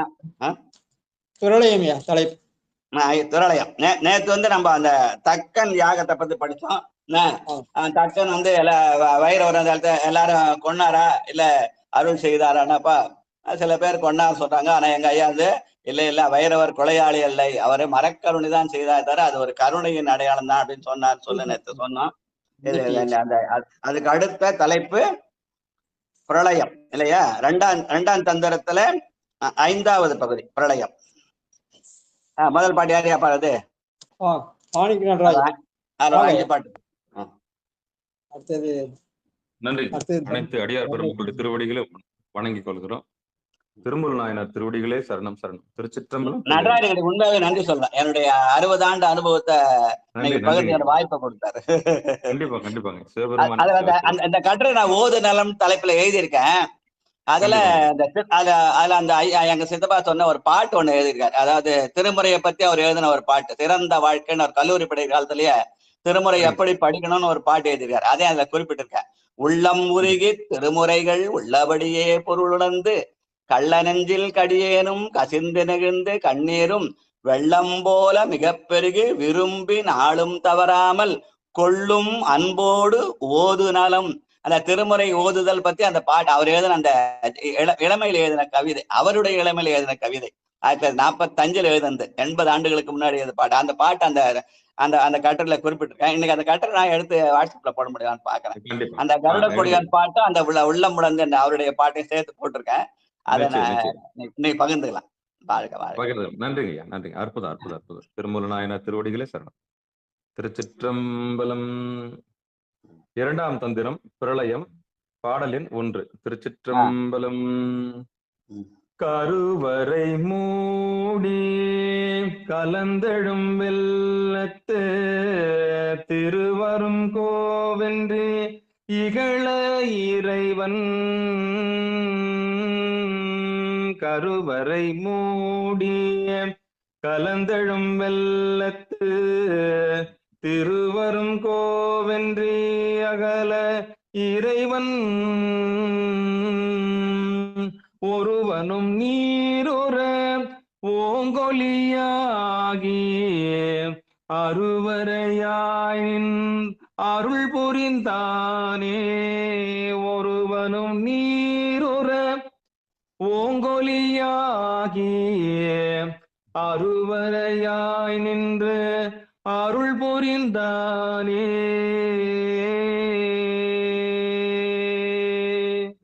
தலைப்பு துரலயம். நேற்று வந்து நம்ம அந்த தக்கன் யாகத்தை பத்தி படிச்சோம். தக்கன் வந்து வைரவர் எல்லாரும் கொண்டாரா இல்ல அருள் செய்தாரானாப்பா? சில பேர் கொண்டாட சொல்றாங்க. ஆனா எங்க ஐயா வந்து இல்ல வைரவர் கொலையாளி அல்ல, அவரை மரக்கருணை தான் செய்தார் தவிர அது ஒரு கருணையின் அடையாளம் தான் அப்படின்னு சொன்னார் நேற்று சொன்னோம். அதுக்கு அடுத்த தலைப்பு பிரளயம் இல்லையா? ரெண்டாம் தந்திரத்துல 5வது பகுதி பிரளயம். முதல் பாட்டு யாரையா பாடுறது? பாட்டு. நன்றி. அனைத்து அடியார் பெருமக்களுடைய திருவடிகளை வணங்கிக் கொள்கிறோம். திருமூல் நாயனார் திருவடிகளே சரணம் சரணம். திருச்சிற்றம்பலம். நடராஜனுக்கு உண்மையாவே நன்றி சொல்றேன். என்னுடைய 60 ஆண்டு அனுபவத்தை பகிர்ந்து வாய்ப்பை கொடுத்தாரு. கண்டிப்பா கண்டிப்பாங்க. அந்த கட்டுரை நான் ஓது நலம் தலைப்புல எழுதியிருக்கேன். அதுல அந்த எங்க சித்தப்பா சொன்ன ஒரு பாட்டு ஒண்ணு எழுதியிருக்காரு. அதாவது திருமுறையை பத்தி அவர் எழுதின ஒரு பாட்டு, சிறந்த வாழ்க்கைன்னு ஒரு கல்லூரி படிக்கிற காலத்திலேயே திருமுறை எப்படி படிக்கணும்னு ஒரு பாட்டு எழுதியிருக்காரு. அதே அதுல குறிப்பிட்டிருக்கேன். உள்ளம் உருகி திருமுறைகள் உள்ளபடியே பொருளுணர்ந்து கள்ள நெஞ்சில் கடியேனும் கசிந்து நெகிழ்ந்து கண்ணீரும் வெள்ளம் போல மிக பெருகி விரும்பி நாளும் தவறாமல் கொள்ளும் அன்போடு ஓது நலம். அந்த திருமுறை ஓதுதல் பத்தி அந்த பாட்டு அவர் எழுதின அந்த இளமையில் எழுதின கவிதை, அவருடைய இளமையில் எழுதின கவிதை 1945 எழுதினது, 80 ஆண்டுகளுக்கு முன்னாடி எழுதின பாட்டு. அந்த பாட்டு அந்த அந்த அந்த கட்டுரையில குறிப்பிட்டிருக்கேன். இன்னைக்கு அந்த கட்டுரை நான் எடுத்து வாட்ஸ்அப்ல போட முடியும்னு பாக்குறேன். அந்த கருட கொடியான் பாட்டு அந்த உள்ளம் முழந்து அவருடைய பாட்டையும் சேர்த்து போட்டிருக்கேன். அதை நீ பகிர்ந்துக்கலாம். நன்றிங்க ஐயா, நன்றிங்க. அற்புதம் அற்புதம் அற்புதம். திருமூல நாயனார் திருவடிகளே சரணம். திருச்சிற்றம்பலம். 2ஆம் தந்திரம் பிரளயம், பாடலின் 1. திருச்சிற்றம்பலம். கருவறை மூடி கலந்தெழும் வெள்ளத்து திருவரும் கோவென்றி இகழ இறைவன். கருவறை மூடிய கலந்தெழும் வெள்ளத்து திருவரும் கோவென்றி அகல இறைவன். ஒருவனும் நீருற ஓங்கொலியாகி அருவரையாயின் அருள் புரிந்தானே. ஒருவனும் நீருற ஓங்கொலியாகி அருவரையாய் நின்று அருள் புரிந்தானே.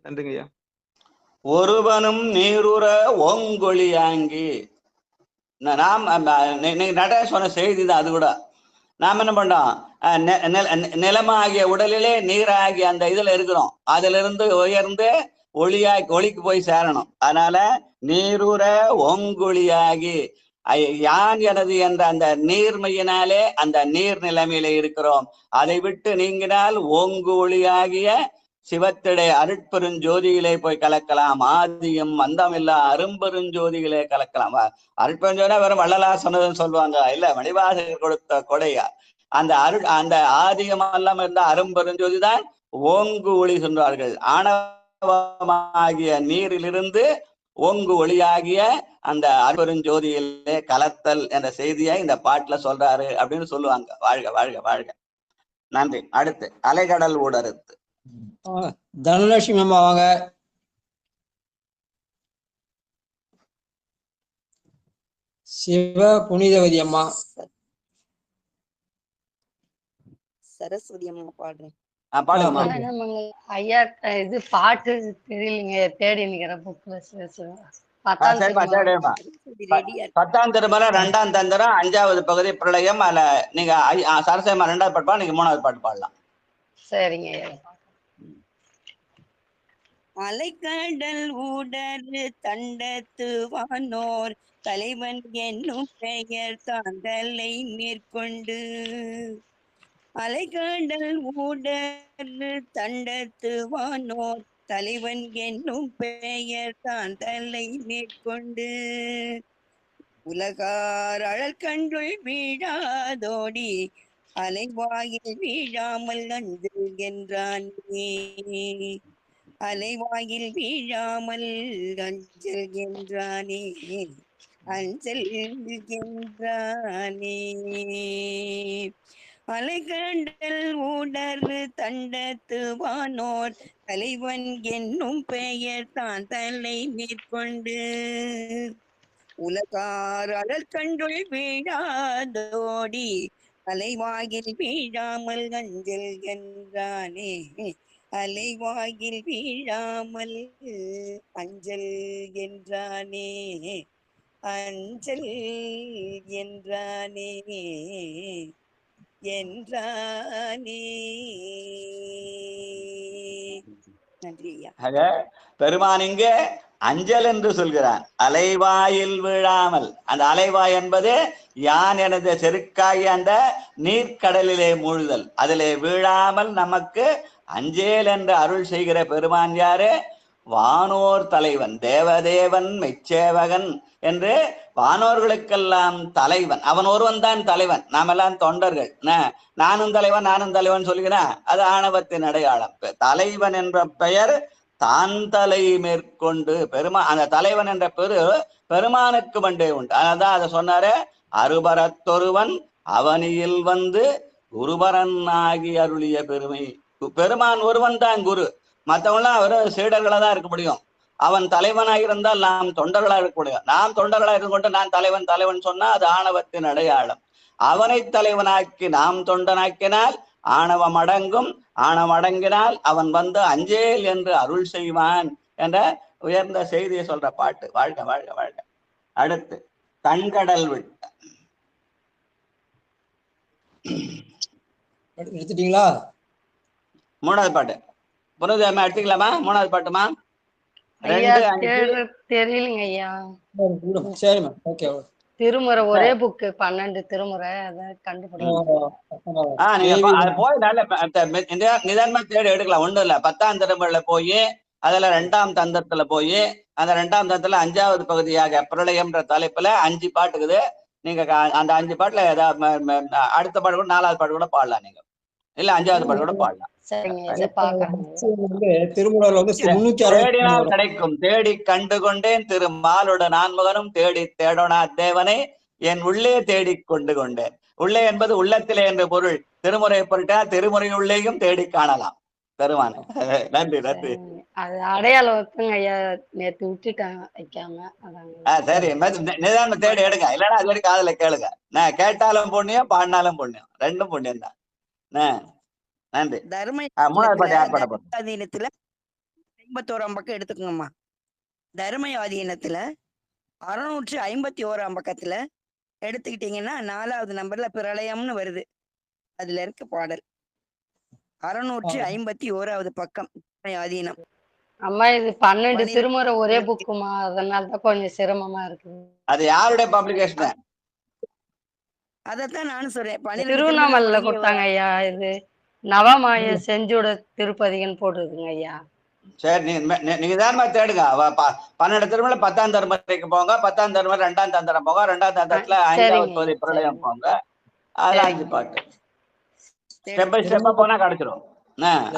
நன்றிங்கய்யா. ஒருவனும் நீருற ஓங்கொலியாங்கி. நாம் நட சொன்ன செய்தி தான். அது கூட நாம் என்ன பண்றோம், நிலமாகிய உடலிலே நீராகிய அந்த இதுல இருக்கிறோம். அதுல இருந்து உயர்ந்து ஒளிக்கு போய் சேரணும். அதனால நீருற ஓங்கொலியாகி யான் எனது என்ற அந்த நீர்மையினாலே அந்த நீர் நிலைமையில இருக்கிறோம். அதை விட்டு நீங்கினால் ஓங்கு ஒளியாகிய சிவத்திடை அருட்பெருஞ்சோதியிலே போய் கலக்கலாம். ஆதியும் அந்தமில்லா அரும்பெருஞ்சோதியிலே கலக்கலாம். அருட்பெருஞ்சோதினா வெறும் வள்ளலார் சொன்னதுன்னு சொல்லுவாங்க, இல்ல மணிவாசகர் கொடுத்த கொடையா. அந்த அந்த ஆதியம் எல்லாம் இருந்த அரும்பெருஞ்சோதி தான் ஓங்கு ஒளி சொல்வார்கள். ஆணவமாகிய நீரிலிருந்து ஓங்கு ஒளியாகிய அந்த அரும்பெருஞ்சோதியிலே கலத்தல் என்ற செய்தியை இந்த பாட்டுல சொல்றாரு அப்படின்னு சொல்லுவாங்க. வாழ்க வாழ்க வாழ்க. நன்றி. அடுத்து அலைகடல் ஊடறுத்து. தனலட்சுமி அம்மா வாங்க. சிவ புனிதவதி அம்மா. சரஸ்வதி அம்மா பாடுறேன். ஐயா இது பாட்டு தெரியலீங்க, தேடி நிக்கிறேன் புக்ல. 10ஆம் திருமலை 2ஆம் தந்திரம் 5வது பகுதி பிரளயம். அதுல நீங்க சரஸ்வதி 2வது பாட்டு பாடு, நீங்க 3வது பாட்டு பாடலாம். சரிங்க. அலைக்கடல் ஊடறு தண்டத்து வானோர் தலைவன் என்னும் பெயர் தாண்டலை மேற்கொண்டு. அலைக்கடல் ஊடறு தண்டத்து வானோர் தலைவன் என்னும் பெயர் தாண்டலை மேற்கொண்டு. உலகார் அழல் கண்டுள் வீழாதோடி அலைவாயில் வீழாமல் அஞ்சல் என்றானே. அலைவாயில் வீழாமல் அஞ்சல் என்றானே. அஞ்சல் என்றானே. அலைகடல் ஊடறு தண்டத்து வானோர் தலைவன் என்னும் பெயர் தான் தலை மேற்கொண்டு. உலகார் அழல் கண்டுள் வீழாதோடி அலைவாயில் வீழாமல் அஞ்சல் என்றானே. அலைவாயில் வீழாமல் அஞ்சல் என்றானே. அஞ்சல் என்றானே. என்றானே. நன்றி ஐயா. ஆக பெருமான் இங்கே அஞ்சல் என்று சொல்கிறான். அலைவாயில் வீழாமல், அந்த அலைவாய் என்பது யான் எனது செருக்காகி அந்த நீர்க்கடலிலே மூழ்தல், அதிலே வீழாமல் நமக்கு அஞ்சேல் என்று அருள் செய்கிற பெருமான் யாரு? வானோர் தலைவன், தேவதேவன் மெச்சேவகன் என்று வானோர்களுக்கெல்லாம் தலைவன். அவன் ஒருவன் தான் தலைவன், நாமெல்லாம் தொண்டர்கள். நானும் தலைவன் நானும் தலைவன் சொல்கிறேன், அது ஆணவத்தின் அடையாளம். தலைவன் என்ற பெயர் தான் தலை மேற்கொண்டு அந்த தலைவன் என்ற பெரு பெருமானுக்கு மண்டே உண்டு. அதனால்தான் அதை சொன்னாரு, அருபரத்தொருவன் அவனியில் வந்து குருபரன் ஆகி அருளிய பெருமை. பெருமான் ஒருவன் தான் குரு, மற்றவங்களாம் அவர் சீடர்களா தான் இருக்க முடியும். அவன் தலைவனாக இருந்தால் நாம் தொண்டர்களாக இருக்க முடியும். நாம் தொண்டர்களாக இருந்து கொண்டு நான் தலைவன் தலைவன் சொன்னா அது ஆணவத்தின் அடையாளம். அவனை தலைவனாக்கி நாம் தொண்டனாக்கினால் ஆணவம் அடங்கும். ஆணவம் அடங்கினால் அவன் வந்து அஞ்சேல் என்று அருள் செய்வான் என்ற உயர்ந்த செய்தியை சொல்ற பாட்டு. வாழ்க வாழ்க வாழ்க. அடுத்து தன்கடல் விட்ட. எடுத்துட்டீங்களா? மூணாவது பாட்டு புனதேமா எடுத்துக்கலாமா? மூணாவது பாட்டுமா? தெரியலங்க ஐயா. சரிம்மா, ஓகே. திருமுறை ஒரே புக்கு 12 திருமுறை, அதை கண்டுபிடிங்க. போய் நல்ல நிதானமா தேடி எடுக்கலாம். ஒண்ணும் இல்ல, 10ஆம் திருமுறையில போய் அதுல 2ஆம் தந்தத்துல போய் அந்த 2ஆம் தந்தத்துல 5வது பகுதியாக பிரளயம்ன்ற தலைப்புல 5 பாட்டுக்குது. நீங்க அந்த 5 பாட்டுல ஏதாவது அடுத்த பாட்டு கூட 4வது பாட்டு கூட பாடலாம், நீங்க இல்ல 5வது பாட்டு கூட பாடலாம். தேடினால் கிடைக்கும், தேடி கண்டு கொண்டேன் திருமாலுட நான்முகனும் தேடி தேடோனா தேவனை என் உள்ளே தேடி கொண்டு கொண்டேன். உள்ளே என்பது உள்ளத்திலே என்று பொருள். திருமுறை பொருட்டா திருமுறை உள்ளேயும் தேடி காணலாம் பெருமான். நன்றி நன்றி. அது அடையாளம் ஐயா, நேத்து விட்டுட்டாங்க வைக்காம. சரி, நிதான தேடி எடுங்க, இல்லைன்னா அது வரைக்கும் காதுல கேளுங்க. நான் கேட்டாலும் புண்ணியம், பாடினாலும் புண்ணியம், ரெண்டும் புண்ணியம் தான். நன்றி. தர்மயாதீனத்துல 51ஆம் பக்கம் எடுத்துக்கோங்கம்மா. தர்மயாதீனத்துல 651ஆம் பக்கத்துல எடுத்துக்கிட்டீங்கன்னா 4வது நம்பர்ல பிரளயம்னு வருது. அதுல இருக்க பாடல் 651வது பக்கம் தர்மயாதீனம். அம்மா இது 12 திருமுறை ஒரே புக்குமா, அதனாலதான் கொஞ்சம் சிரமமா இருக்கு. அது யாருடைய பப்ளிகேஷன்? அதத்தான் நானும் சொல்றேன். திருவண்ணாமலையில கொடுத்தாங்க ஐயா. இது நவமாய செஞ்சோட திருப்பதிகன்னு போட்டுருக்குங்க ஐயா. சரி, நீங்க தான் தேடுங்க. 12 திருமுறை 10ஆம் தர்மத்துக்கு போங்க, 10ஆம் தர்மம் 2ஆம் தந்திரம் போங்க, 2ஆம் தந்திரத்துல 5வது பகுதி பிரளயம் போங்க. அதுல 5 பாட்டு ஸ்டெப் பை ஸ்டெப்பா போனா கிடைச்சிடும்.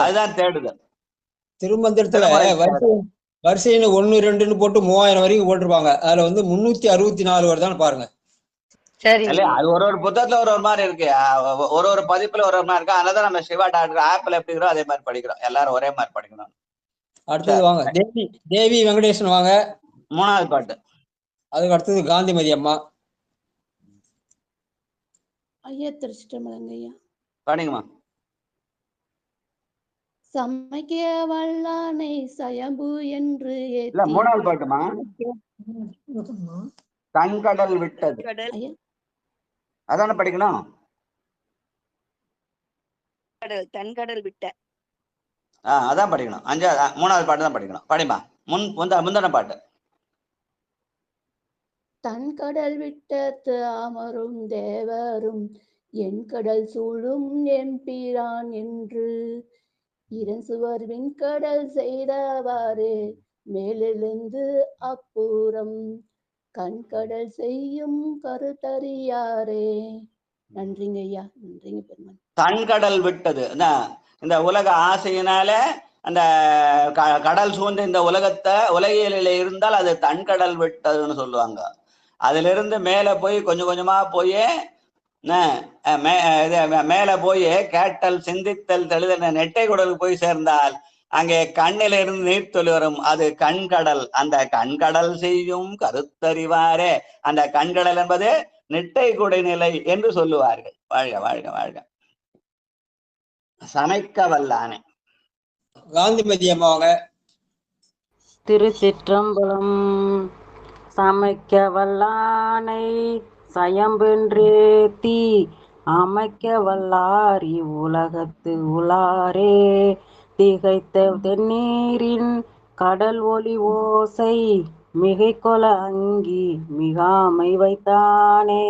அதுதான் தேடுதல். திருமந்திரத்துல வரிசைன்னு 1 2ன்னு போட்டு 3000 வரைக்கும் போட்டிருப்பாங்க. அதுல வந்து 364 வருதான்னு பாருங்க. அது ஒரு புத்தகத்துல ஒரு மாதிரி இருக்கு, ஒரு பதிப்புல ஒரு மாதிரி இருக்கு. அதனால நம்ம சிவா டாக்டர் ஆப்ல எப்படி இருக்கிறோம் அதே மாதிரி படிக்கிறோம். எல்லாரும் ஒரே மாதிரி படிக்கணும். அடுத்தது வாங்க, தேவி வெங்கடேசன் வாங்க. 3வது பாட்டு. அதுக்கு அடுத்தது காந்திமதி அம்மா. ஐயா திருச்சிட்டம்பலங்க ஐயா. படிங்கம்மா. சமைக்க வல்லானை சயம்பு என்று 3வது பாட்டுமா? தன்கடல் விட்டது, அதான படிக்கணும். தன்கடல் விட்ட, அதான் படிக்கணும். 3வது பாட்டு தான் படிக்கணும். படிமா, முந்தின பாட்டு. தன்கடல் விட்ட அமரும் தேவரும் என் கடல் சூழும் எம்பிரான் என்று இரசுவர் விண்கடல் செய்தவாறு மேலெழுந்து அப்புறம் கண்கடல் செய்யும் கருத்தறியாரே. நன்றிங்க ஐயா, நன்றிங்க பெருமான். தன்கடல் விட்டது, இந்த உலக ஆசையினால அந்த கடல் சூழ்ந்த இந்த உலகியலில இருந்தால் அது தன்கடல் விட்டதுன்னு சொல்லுவாங்க. அதுல இருந்து மேல போய் கொஞ்சம் கொஞ்சமா போய் மேல போய் கேட்டல் சிந்தித்தல் தெளிதல் நெட்டை குடலுக்கு போய் சேர்ந்தால் அங்கே கண்ணிலிருந்து நீர்த்துளி வரும், அது கண்கடல். அந்த கண்கடல் செய்யும் கருத்தறிவாரே, அந்த கண்கடல் என்பது நிட்டை குடைநிலை என்று சொல்லுவார்கள். வாழ்க வாழ்க வாழ்க. சமைக்க வல்லானே. காந்திமதி அம்மாவாங்க. திருச்சிற்றம்பலம். சமைக்க வல்லானை சயம்பென்றேத்தி அமைக்க வல்லாரி உலகத்து உலாரே திகைத்த தென்னீரின் கடல் ஒளி ஓசை மிகை கொல அங்கி மிகாமை வைத்தானே.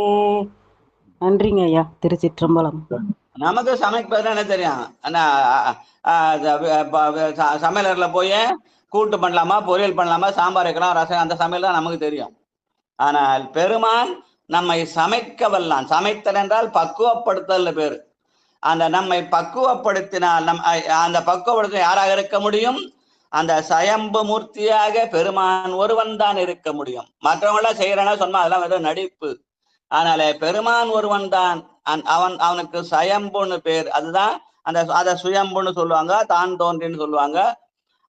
நன்றிங்க ஐயா. திருச்சிற்றம்பலம். நமக்கு சமைப்பது என்ன தெரியும்? சமையலர்ல போய் கூட்டு பண்ணலாமா, பொரியல் பண்ணலாமா, சாம்பார் வைக்கலாம், ரசம், அந்த சமையல் தான் நமக்கு தெரியும். ஆனால் பெருமான் நம்மை சமைக்க வல்லான். சமைத்தல் என்றால் பக்குவப்படுத்தல் பேரு. அந்த நம்மை பக்குவப்படுத்தினால் அந்த பக்குவப்படுத்த யாராக இருக்க முடியும்? அந்த சயம்பு மூர்த்தியாக பெருமான் ஒருவன் தான் இருக்க முடியும். மற்றவங்களாம் செய்யறேன்னா சொன்னா அதெல்லாம் வெறும் நடிப்பு. அதனால பெருமான் ஒருவன் தான். அவனுக்கு சயம்புன்னு பேர். அதுதான் அதை சுயம்புன்னு சொல்லுவாங்க, தான் தோன்றின்னு சொல்லுவாங்க.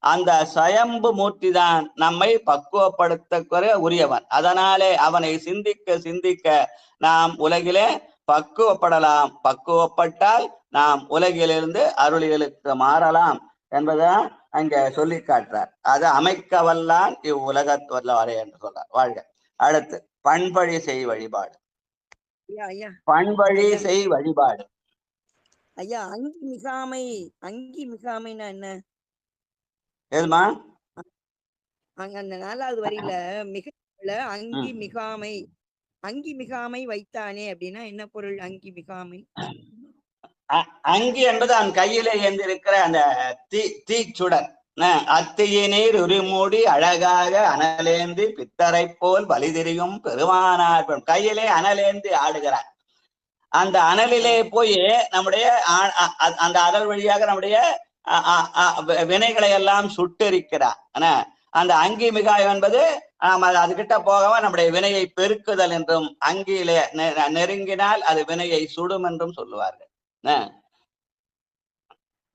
அந்த சயம்பு மூர்த்தி தான் நம்மை பக்குவப்படுத்த உரியவன். அதனாலே அவனை சிந்திக்க சிந்திக்க நாம் உலகிலே பக்குவப்படலாம். பக்குவப்பட்டால் நாம் உலகிலிருந்து அருளிகளுக்கு மாறலாம் என்பதான் அங்க சொல்லி காட்டுறார். அது அமைக்க வல்லான் இவ்வுலகத்துவல்லாரே என்று சொல்றார். வாழ்க. அடுத்து பண்பழி செய் வழிபாடு. பண்பழி செய் வழிபாடு. ஐயா, அங்கி மிகாமை. அங்கி மிகாமைன்னா என்ன? எதுமா? அங்க அந்த 4வது வரியில மிக அங்கி மிகாமை, அங்கி மிகாமை வைத்தானே அப்படின்னா என்ன பொருள்? அங்கி மிகாமை. அங்கி என்பது அவன் கையிலே ஏந்திருக்கிற அந்த தீச்சுடர். அத்தியினீர் உரிமூடி அழகாக அனலேந்தி பித்தரை போல் வலிதிரியும் பெருமானார். கையிலே அனலேந்தி ஆடுகிறார். அந்த அனலிலே போய் நம்முடைய அந்த அனல் வழியாக நம்முடைய வினைகளை எல்லாம் சுட்டெரிக்கிறார். அந்த அங்கி மிகாயம் என்பது அதுகிட்ட போகவா நம்முடைய வினையை பெருக்குதல் என்றும், அங்கியிலே நெருங்கினால் அது வினையை சுடும் என்றும் சொல்லுவார்கள்.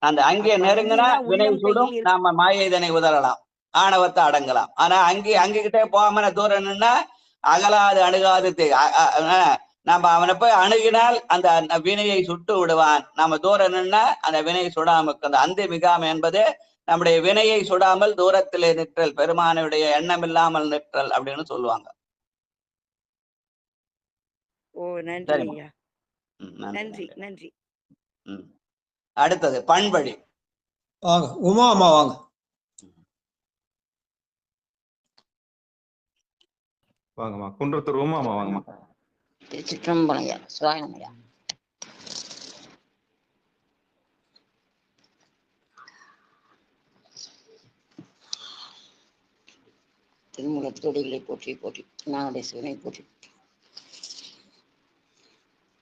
அந்த அங்கே நெருங்கினா வினை சுடும், நாம மாயைதனை உதறலாம், ஆணவத்தை அடங்கலாம். ஆனா அங்கிக்கிட்டே போகாம தூரம் நின்னா அகலாது அணுகாது. நம்ம அவனை போய் அணுகினால் அந்த வினையை சுட்டு விடுவான். நம்ம தூரம் நின்னா அந்த வினையை சுடாம. அந்த அந்தி மிகாமை என்பது நம்முடைய வினையை சுடாமல் தூரத்திலே நிற்றல், பெருமானுடைய எண்ணம் இல்லாமல் நிற்றல் அப்படின்னு சொல்லுவாங்க. ஓ, நன்றி ஐயா. நன்றி நன்றி. அடுத்தது பண்பழி. வாங்க உமா அம்மா வாங்க. வாங்கம்மா. குன்றத்தூர் உமா அம்மா வாங்கம்மா. திருச்சிற்றம்பலம் ஐயா. சுவாயம் ஐயா. திருமுகத்தொடிகளை போற்றி போற்றி நானுடைய சிவனை போற்றி.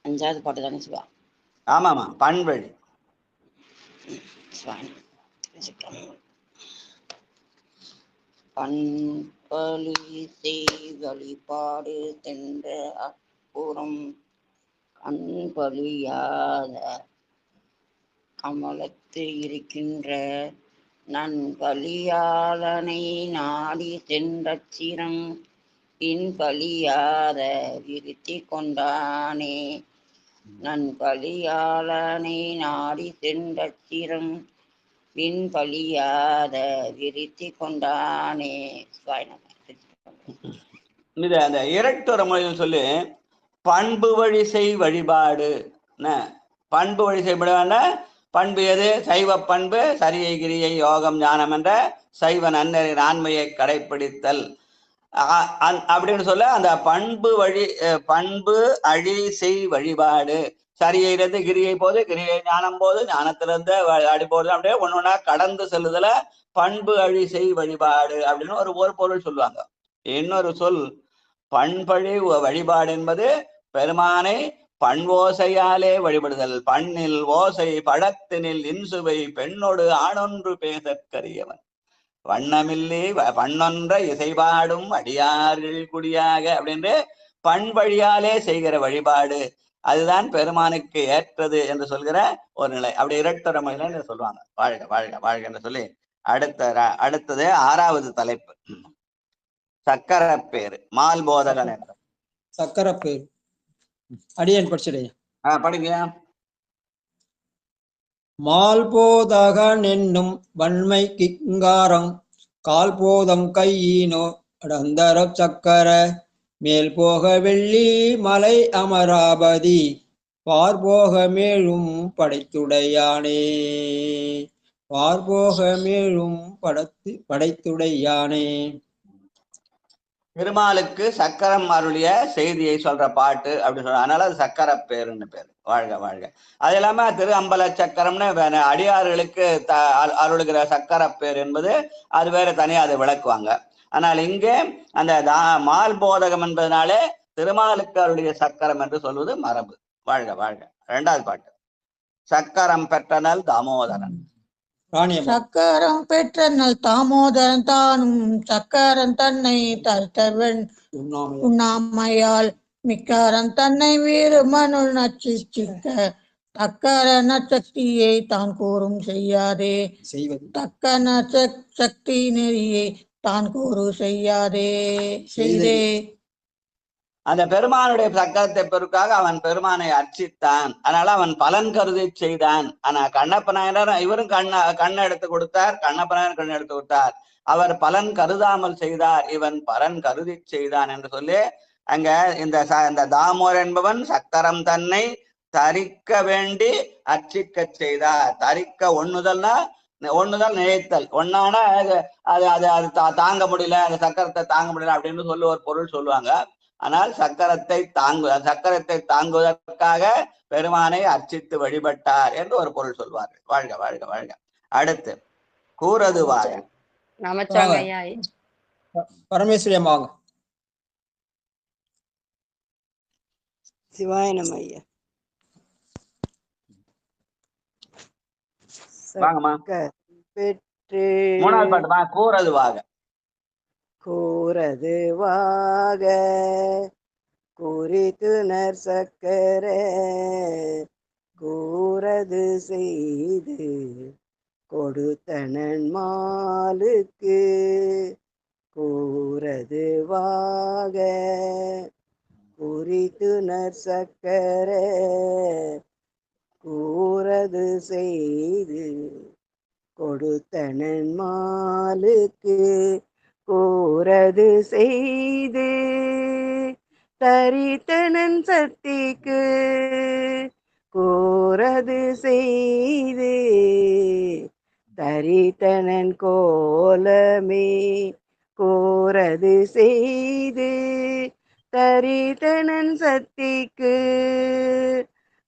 5வது பாட்டு தானே சிவா? ஆமாமா, பண்பழி. பண்பழி செய் வழிபாடு தென்ற அப்புறம் கண்பழியாத கமலத்து இருக்கின்ற நண்பழியாளனை நாடி சென்றச்சிரம் பின்பழியாத விருத்தி கொண்டானே. நண்பழியாளனை நாடி சென்றச்சிரம் பின்பழியாத விருத்தி கொண்டானே. இது அந்த இரட்டுற மொழியில் சொல்லி பண்பு வழி செய் வழிபாடு. பண்பு வழி செய்யப்படுவான பண்பு எது? சைவ பண்பு, சரியை கிரியை யோகம் ஞானம் என்ற சைவ நன்னறின் ஆண்மையை கடைப்பிடித்தல் அப்படின்னு சொல்ல அந்த பண்பு வழி பண்பு அழி செய் வழிபாடு. சரியிலிருந்து கிரியை போது, கிரியை ஞானம் போது, ஞானத்திலிருந்து அடி போது, அப்படியே ஒன்னொன்னா கடந்து செல்லுதல பண்பு அழி செய் வழிபாடு அப்படின்னு ஒரு பொருள் சொல்லுவாங்க. இன்னொரு சொல் பண்பழி வழிபாடு என்பது பெருமானை பண்வோசையாலே வழிபடுதல். பண்ணில் ஓசை பழத்தினில் இன்சுவை பெண்ணோடு ஆணொன்று பேசற்கரியவன் வண்ணமில்லே பண்ணொன்ற இசைபாடும் அடியார்கள் குடியாக அப்படின்னு பண்பழியாலே செய்கிற வழிபாடு அதுதான் பெருமானுக்கு ஏற்றது என்று சொல்கிற ஒரு நிலை. அப்படி இரட்டர மொழியில சொல்லுவாங்க. வாழ்க வாழ்க வாழ்க என்று சொல்லி அடுத்தது 6வது தலைப்பு சக்கரப்பேரு மால் போதகன் என்ற சக்கரப்பேரு. அடியன் படிச்சிடையா படிங்க. மால்போதகன் என்னும் வன்மை கிங்காரம் கால்போதம் கையினோ அடந்தர சக்கர மேல் போக வெள்ளி மலை அமராபதி பார்போக மேலும் படைத்துடையானே பார்போக மேலும் படைத்துடையானே. திருமாலுக்கு சக்கரம் அருளிய செய்தியை சொல்ற பாட்டு அப்படின்னு சொல்ற, அதனால அது சக்கரப்பேருன்னு பேரு. வாழ்க வாழ்க. அது இல்லாம திரு அம்பல சக்கரம்னு அடியார்களுக்கு அருளுகிற சக்கரப்பேர் என்பது அது வேற தனியா அதை விளக்குவாங்க. ஆனால் இங்கே அந்த மால் போதகம் என்பதனாலே திருமாலுக்கு அருளிய சக்கரம் என்று சொல்வது மரபு. வாழ்க வாழ்க. 2வது பாட்டு சக்கரம் பெற்றனல் தாமோதரன். சக்கரம் பெற்றனல் தாமோதரன் தானும் சக்கரன் தன்னை தருத்தவன் உண்ணாமையால் மிக்கரன் தன்னை வீறு மனுள் நச்சிக்க தக்கர நச்சக்தியை தான் கூறும் செய்யாதே தக்க சக்தி நெறியை தான் கூறு செய்யாதே செய்தே. அந்த பெருமானுடைய சக்கரத்தை பெருக்காக அவன் பெருமானை அர்ச்சித்தான். அதனால அவன் பலன் கருதி செய்தான். ஆனா கண்ணப்ப நாயனர் இவரும் கண்ணை எடுத்து கொடுத்தார், கண்ணப்ப நாயனர் கண் எடுத்து கொடுத்தார். அவர் பலன் கருதாமல் செய்தார், இவன் பலன் கருதி செய்தான் என்று சொல்லி அங்க இந்த தாமோர் என்பவன் சக்கரம் தன்னை தரிக்க வேண்டி அர்ச்சிக்க செய்தார். தரிக்க ஒண்ணுதல் நினைத்தல். ஒன்னான அது தாங்க முடியல, அந்த சக்கரத்தை தாங்க முடியல அப்படின்னு சொல்லி ஒரு பொருள் சொல்லுவாங்க. ஆனால் சக்கரத்தை தாங்குவதற்காக பெருமானை அர்ச்சித்து வழிபட்டார் என்று ஒரு பொருள் சொல்வார்கள். வாழ்க வாழ்க வாழ்க. அடுத்து கூறது வாக பரமேஸ்வரி அம்மா சிவாய நம ஐயா. வாங்கம்மா. பெற்று 3வது பாட்டுமா கூறது வாக. கூறது வாக குறித்துணர் சக்கர கூறது செய்து கொடுத்தனன் மாலுக்கு கூறது வாக குறித்துணர் சக்கர கூறது செய்து கொடுத்தனன் மாலுக்கு கூறது செய்து தரித்தனன் சக்திக்கு கூறது செய்து தரித்தனன் கோலமே கூறது செய்து தரித்தனன் சக்திக்கு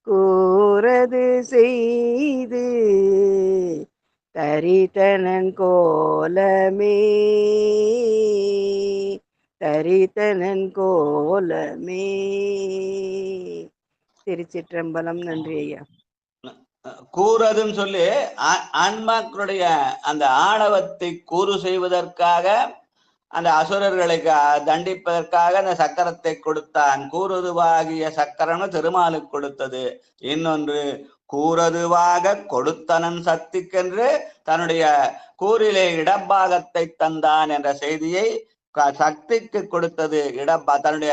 கூறது செய்து தரித்தனன் கோலமே தரித்தனன் கோலமே. திருச்சிற்றம்பலம். நன்றி ஐயா. கூறதுன்னு சொல்லி ஆன்மாக்களுடைய அந்த ஆணவத்தை கூறு செய்வதற்காக அந்த அசுரர்களை தண்டிப்பதற்காக அந்த சக்கரத்தை கொடுத்தான். கூறுதுவாகிய சக்கரம்னு திருமாலுக்கு கொடுத்தது. இன்னொன்று கூறதுவாக கொடுத்தனன் சக்திக்கென்று தன்னுடைய கூறிலே இடப்பாகத்தை தந்தான் என்ற செய்தியை சக்திக்கு கொடுத்தது. தன்னுடைய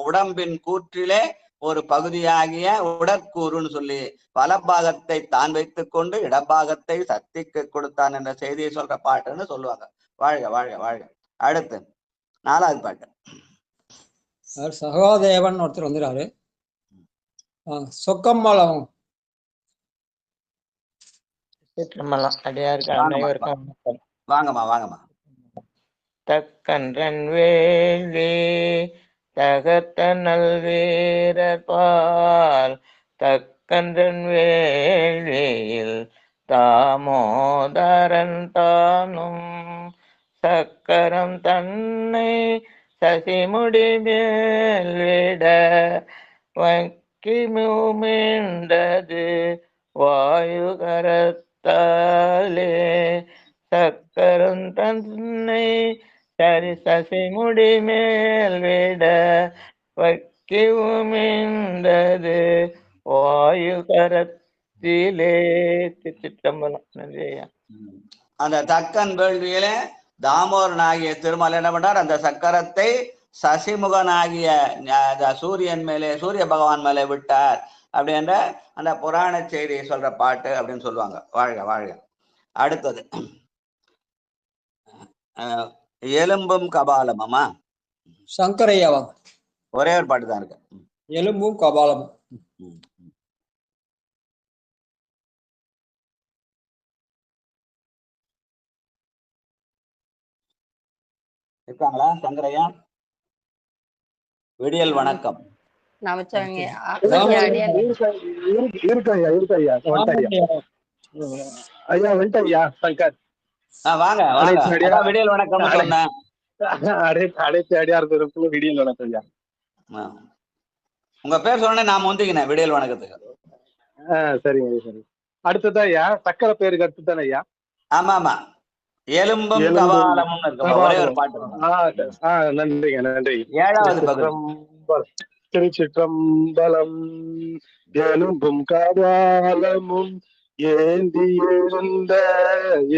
உடம்பின் கூற்றிலே ஒரு பகுதியாகிய உடற்கூறுன்னு சொல்லி பலபாகத்தை தான் வைத்துக் கொண்டு இடப்பாகத்தை சக்திக்கு கொடுத்தான் என்ற செய்தியை சொல்ற பாட்டுன்னு சொல்லுவாங்க. வாழ்க வாழ்க வாழ்க. அடுத்து 4வது பாட்டு சகோதேவன் ஒருத்தர் வந்துறாரு. சொக்கம்பலம். வாங்கம்மா வாங்கம்மா. தக்கன்றன் வேள்வி தகத்த நல்வீரபால் தக்கன்றன் வேள்வியில் தாமோதரன் தானும் சக்கரம் தன்னை சசிமுடி மேல் விட வக்கி மீண்டது வாயுகரத்தாலே சக்கரம் தன்னை சசிமுடி மேல் விட வக்கி மீண்டது வாயுகரத்திலே. சிற்றம்பலம். நன்றியா. அந்த தக்கன் வேள்வியில தாமோதரனாகிய திருமால் என்ன பண்றார், அந்த சக்கரத்தை சசிமுகனாகிய சூரியன் மேலே, சூரிய பகவான் மேலே விட்டார் அப்படின்ற அந்த புராண செய்தியை சொல்ற பாட்டு அப்படின்னு சொல்லுவாங்க. வாழ்க வாழ்க. அடுத்தது எலும்பும் கபாலமுமா? சங்கரையாவாங்க. ஒரே ஒரு பாட்டு தான் இருக்கு. எலும்பும் கபாலமும். இருக்காங்களா சங்கரையா? விடியல் வணக்கம். வாங்க வாங்க, விடியல் வணக்கம் சொன்னேன். அனைத்து அடியார் பெருக்கும் விடியல் வணக்கம் ஐயா. உங்க பேர் சொன்னே நான் முந்திக்கினேன் விடியல் வணக்கத்துக்கு. சரிங்க சரி. அடுத்ததான் ஐயா சக்கரை பேருக்கு அடுத்துதானே ஐயா? ஆமா ஆமா, எலும்பும் கபாலமும் இருக்கு. ஒரே ஒரு பாட்டு. நன்றிங்க நன்றி. 7வது பகுதி. திருச்சிற்றம்பலம். எலும்பும் கபாலமும் ஏந்தி எழுந்த,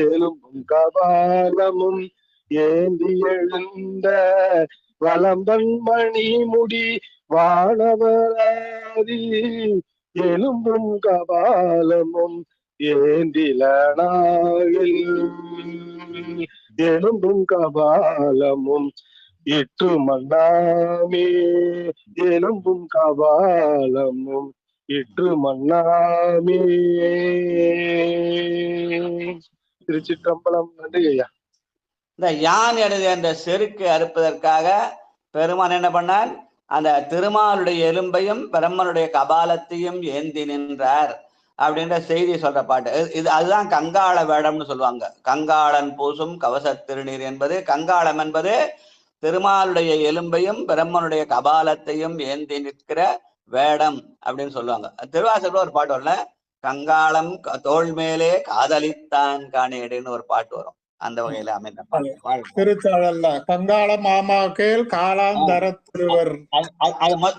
எலும்பும் கபாலமும் ஏந்தி எழுந்த, வலம்பன் மணிமுடி வானவராதி, எலும்பும் கபாலமும் ஏந்திலனாகில், எலும்பும் கபாலமும் இட்டு மண்ணாமே, எலும்பும் கபாலமும் இட்டு மண்ணாமே. திருச்சிற்றம்பலம். நன்றி ஐயா. இந்த யான் எழுதிய அந்த செருக்கு அறுப்பதற்காக பெருமான் என்ன பண்ணார், அந்த திருமாலுடைய எலும்பையும் பிரம்மனுடைய கபாலத்தையும் ஏந்தி நின்றார் அப்படின்ற செய்தி சொல்ற பாட்டு இது. அதுதான் கங்காள வேடம்னு சொல்லுவாங்க. கங்காளன் பூசும் கவச திருநீர் என்பது, கங்காளம் என்பது திருமாலுடைய எலும்பையும் பிரம்மனுடைய கபாலத்தையும் ஏந்தி நிற்கிற வேடம் அப்படின்னு சொல்லுவாங்க. திருவாசகத்துல ஒரு பாட்டு வரல, கங்காளம் தோள் மேலே காதலித்தான் காணேடுன்னு ஒரு பாட்டு வரும். அந்த வகையில அமைந்த பாட்டு திருச்சாழல்ல கங்காள மாமாக்கேல் காலாந்தர திருவர்.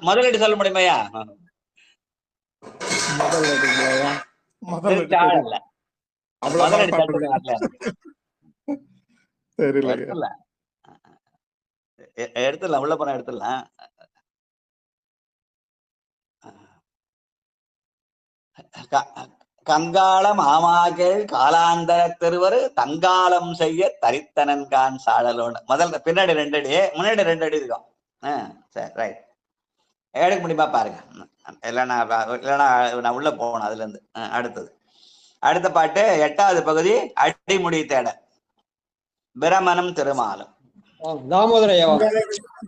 முதலீடு சொல்ல முடியுமையா? எடுத்துடலாம், உள்ள போன எடுத்துடலாம். கங்காள மாமாக்கள் காலாந்தர திருவர் தங்காலம் செய்ய தரித்தனன்கான் சாழலோன்னு முதல்ல. பின்னாடி 2 அடி, முன்னாடி 2 அடி இருக்கும். சரி ரைட், எடுக்க முடியுமா பாருங்க. இல்லைன்னா நான் உள்ள போகணும் அதுல இருந்து. அடுத்த பாட்டு 8வது பகுதி. அடிமுடி தேட பிரமனும் திருமாலும்.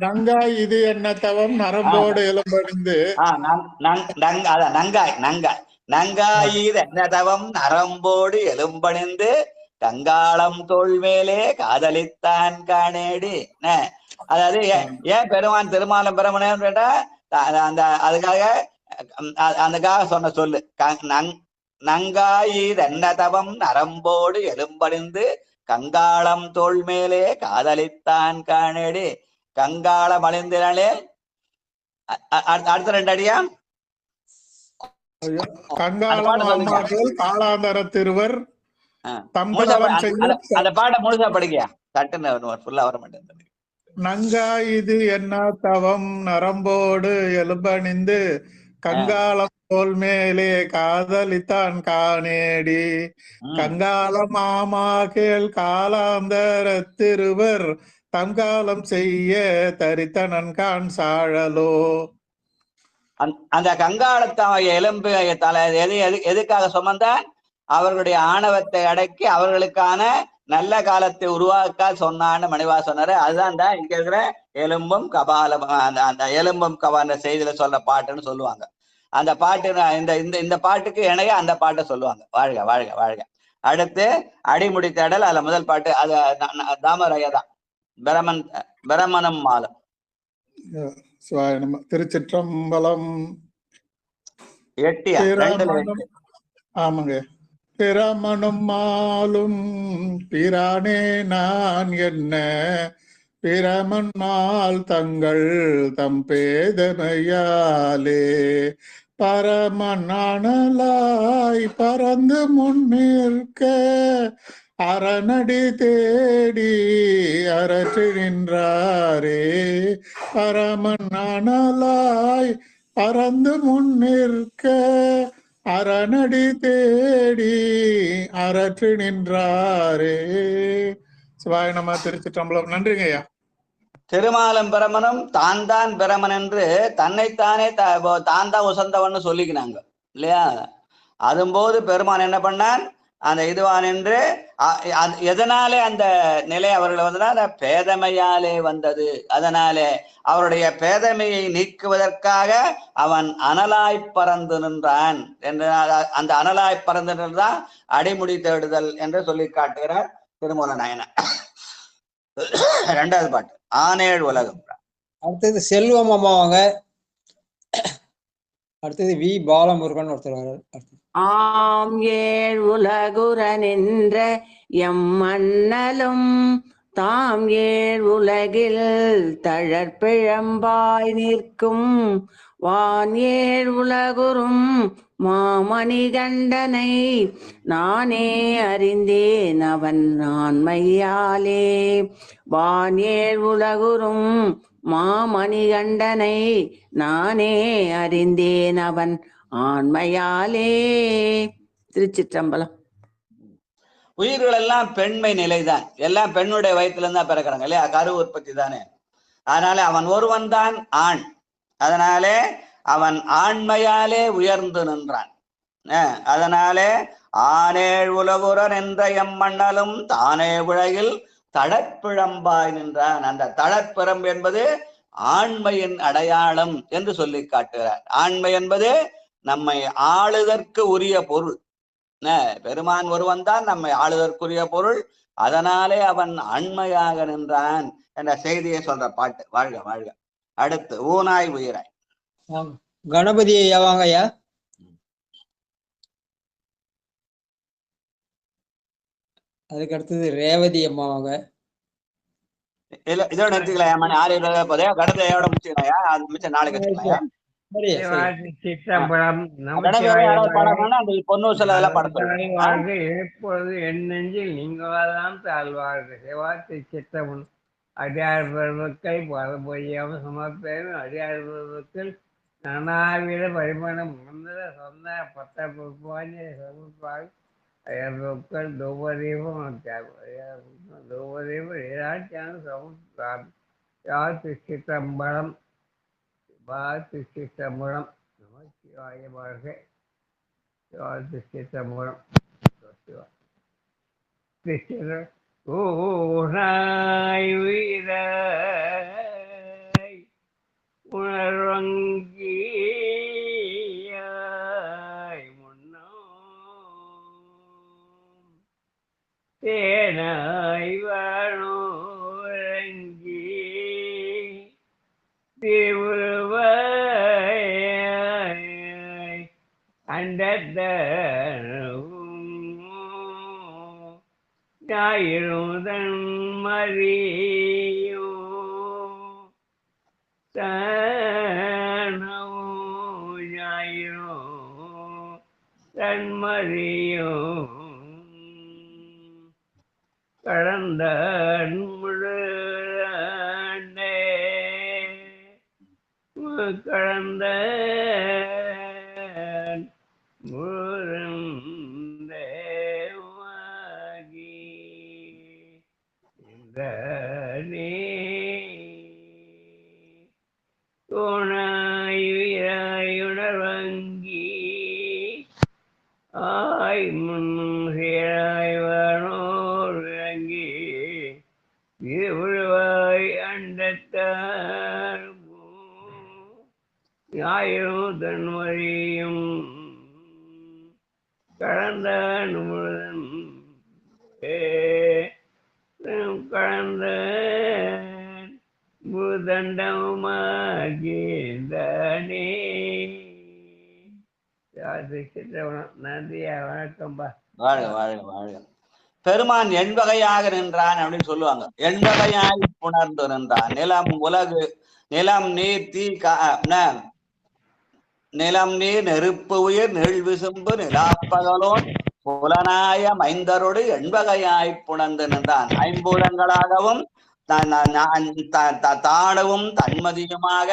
நங்காய் இது என்ன தவம் நரம்போடு எலும்பணிந்து. நங்காய் இது என்ன தவம் நரம்போடு எலும்பணிந்து, கங்காளம் தோள் மேலே காதலித்தான் காணேடி. அதாவது ஏன் பெருமான் திருமாலம் பிரமணம் கேட்டா அந்த அதுக்காக சொன்ன சொல்லு. நங்காய் என்ன தவம் நரம்போடு எலும்பணிந்து, கங்காளம் தோள் மேலே காதலித்தான் காணேடி. கங்காளம் அழிந்தினாலே அடுத்த 2 அடியா? காலாந்தர திருவர் அந்த பாட்டை முழுசா படிக்க சட்டுன்னு ஃபுல்லா வர மாட்டேன். நங்காய் இது என்ன தவம் நரம்போடு எலும்பணிந்து, கங்காளம் தோள் மேலே காதலித்தான் காணேடி. கங்காள மாமா கேள் காலாந்தர திருவர், தங்காலம் செய்ய தரித்தனன் கான் சாழலோ. அந்த கங்காளத்தாய எலும்பு தலை எதுக்காக சுமந்தான்? அவர்களுடைய ஆணவத்தை அடக்கி அவர்களுக்கான நல்ல காலத்தை உருவாக்க சொன்னான்னு மணிவா சொன்னாரு. அதுதான் தான் இங்க இருக்கிற எலும்பும் கபாலம். அந்த எலும்பும் கபால செய்தியில சொல்ற பாட்டுன்னு சொல்லுவாங்க. அந்த பாட்டு இந்த பாட்டுக்கு இணைய அந்த பாட்டை சொல்லுவாங்க. வாழ்க வாழ்க வாழ்க. அடுத்து அடிமுடி தேடல். அதுல முதல் பாட்டு அது தாமரையா தான். பிரமணம் மாலம். திருச்சிற்றம்பலம். 8 ஆமாங்க. பிரமணம் மாலும் பிரானே நான் என்ன, பிரமன் மால் தங்கள் தம் பேதமையாலே, பரமனானலாய் பறந்து முன்னிற்க அரணடி தேடி அரற்று நின்றாரே பரமன் அனலாய் பறந்து முன்னிற்க அரணடி தேடி அரற்று நின்றாரே. சிவாய நம. திருச்சிற்றம்பலம். நன்றிங்க ஐயா. திருமாலும் பிரமனும் தான் தான் பிரமன் என்று தன்னைத்தானே தான் தான் உசந்தவன்னு சொல்லிக்கினாங்க இல்லையா? அதும்போது பெருமான் என்ன பண்ணான்? அந்த இதுவான் என்று எதனாலே அந்த நிலை அவர்கள் வந்தனா பேதமையாலே வந்தது. அதனாலே அவருடைய பேதமையை நீக்குவதற்காக அவன் அனலாய் பறந்து நின்றான் என்று அந்த அனலாய் பறந்து நின்றான் அடிமுடி தேடுதல் என்று சொல்லி காட்டுகிறார் திருமூல நாயனார். இரண்டாவது பாட்டு ஆனேழ் உலகம். அடுத்தது செல்வம் அம்மாவாங்க. அடுத்தது வி பாலமுருகன் ஒருத்தர். ஆம் ஏழ் உலகுற நின்ற எம்மண்ணலும் தாம் ஏழ் உலகில் தழற்பிழம்பாய் நிற்கும் வான் ஏழ் உலகுறும் மாமணிகண்டனை நானே அறிந்தேன் அவன் ஆண்மையாலே. வான் ஏழ் உலகுறும் மாமணிகண்டனை நானே அறிந்தேன் அவன் ஆண்மையாலே. திருச்சிற்றம்பலம். உயிர்கள் எல்லாம் பெண்மை நிலைதான். எல்லாம் பெண்ணுடைய வயிற்றுல இருந்தா பிறக்கிறாங்க இல்லையா? கரு உற்பத்தி தானே. அதனால அவன் ஒருவன் தான் ஆண். அதனாலே அவன் ஆண்மையாலே உயர்ந்து நின்றான். அதனாலே ஆனேழ் உலகுரன் என்ற எம்மண்ணலும் தானே உலகில் தழற்பிழம்பாய் நின்றான். அந்த தழற்பிழம்பு என்பது ஆண்மையின் அடையாளம் என்று சொல்லி காட்டுகிறார். ஆண்மை என்பது நம்மை ஆளுதற்கு உரிய பொருள். பெருமான் ஒருவன் தான் நம்மை ஆளுதற்குரிய பொருள். அதனாலே அவன் ஆண்மையாக நின்றான் என்ற செய்தியை சொல்ற பாட்டு. வாழ்க வாழ்க. அடுத்து ஊனாய் உயிராய். கணபதி ஐயாவாங்க ஐயா. அதுக்கு அடுத்தது ரேவதி அம்மாவாங்க. இல்ல இதோட நிறுத்திக்கலாம். 6 போதே கணபதியோட முடிச்சுக்கலையா? அது மிச்சம் நாளைக்கு வச்சுக்கலாம். எப்பொழுது என் நெஞ்சில் நீங்களாதான் தாழ்வார்கள். சிவாத்தி சித்தமுன் அடியார் பெருமக்கள் பரம்பொய்யாம சமர்ப்பேன். அடியார் பெருமக்கள் நானாவித பரிமாணம் முன்னத சொந்த பத்த பொறுப்பாஞ்ச சமர்ப்பாக அயற்பொருட்கள் தூபதீபம் தூபதீபம் ஏதாச்சான சமர்ப்பார். சிவாத்தி சித்தம்பலம் சிவாத்தி சித்தம்பலம். நம சிவாய வாழ்க. சிவாத்தி சித்தம்பலம். ஊனாய் உயிராய் உணர்வங்கியாய் முன்னோம் தேனாய் வானோரங்கி திருவுருவாய் அண்டத்த ஞாயிறுதன் மறியோ தனோ ஞாயிறோ தன்மறியோ கடந்த முழுண்டே கடந்த உணர்வங்கி ஆய் முன்னும் வனோரங்கி திருவாய் அண்டத்தார் ஞாயிறும் தன்மறியும் கடந்த முழுதும் கடந்த முழுதண்டமாகின்றனே. நன்றியா. வணக்கம்பா. வாழ்க வாழ்க வாழ்க. பெருமான் எண்வகையாக நின்றான் அப்படின்னு சொல்லுவாங்க. எண்வகையாய் உணர்ந்து நின்றான். நிலம் உலகு நிலம் நீர் தீ நிலம் நீர் நெருப்பு உயிர் நெல் விசும்பு நிலாப்பகலோன் புலனாய மைந்தரோடு எண்பகையாய் புணர்ந்து நின்றான். ஐம்பூதங்களாகவும் தானவும் தன்மதியுமாக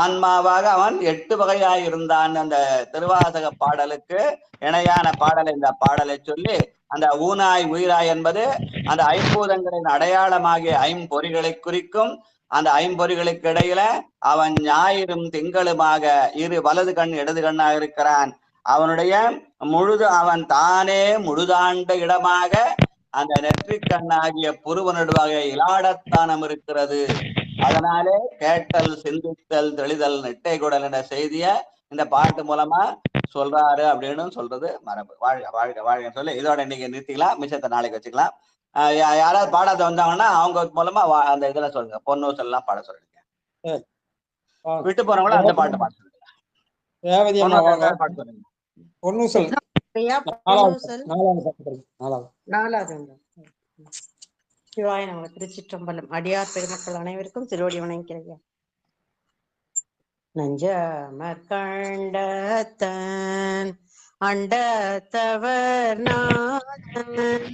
ஆன்மாவாக அவன் 8 வகையாய் இருந்தான். அந்த திருவாசக பாடலுக்கு இணையான பாடலை இந்த பாடலை சொல்லி, அந்த ஊனாய் உயிராய் என்பது அந்த ஐம்பூதங்களின் அடையாளமாகிய ஐம்பொறிகளை குறிக்கும். அந்த ஐம்பொறிகளுக்கு இடையில அவன் ஞாயிறும் திங்களுமாக இரு வலது கண் இடது கண்ணாக இருக்கிறான். அவனுடைய அவன் தானே முழுதாண்ட இடமாக அந்த நெற்றிக்கண்ணாகிய புருவ நடுவாக இலாடத்தானம் இருக்கிறது. அதனாலே கேட்டல் சிந்தித்தல் தெளிதல் நெட்டை குடல் என்ற செய்திய இந்த பாட்டு மூலமா சொல்றாரு அப்படின்னு சொல்றது மரபு. வாழ்க வாழ்க வாழ்க சொல்லி இதோட இன்னைக்கு நிறுத்திக்கலாம், மிச்சத்தை நாளைக்கு வச்சுக்கலாம். யாராவது பாடாத வந்தாங்கன்னா அவங்க மூலமா அந்த இதுல சொல்லுங்க, பொன்னூசல் எல்லாம் பாட சொல்லுங்க. விட்டு போறவங்களும் அந்த பாட்டு பாட சொல்லுங்க. பாட்டு சொல்லுங்க. பொன்னூசல் சிவாய நமக. திருச்சிற்றம்பலம். அடியார் பெருமக்கள் அனைவருக்கும் திருவடி வணங்கிறேன். நஞ்சமர் கண்டத்தன் அண்டத்தவர் நாதன்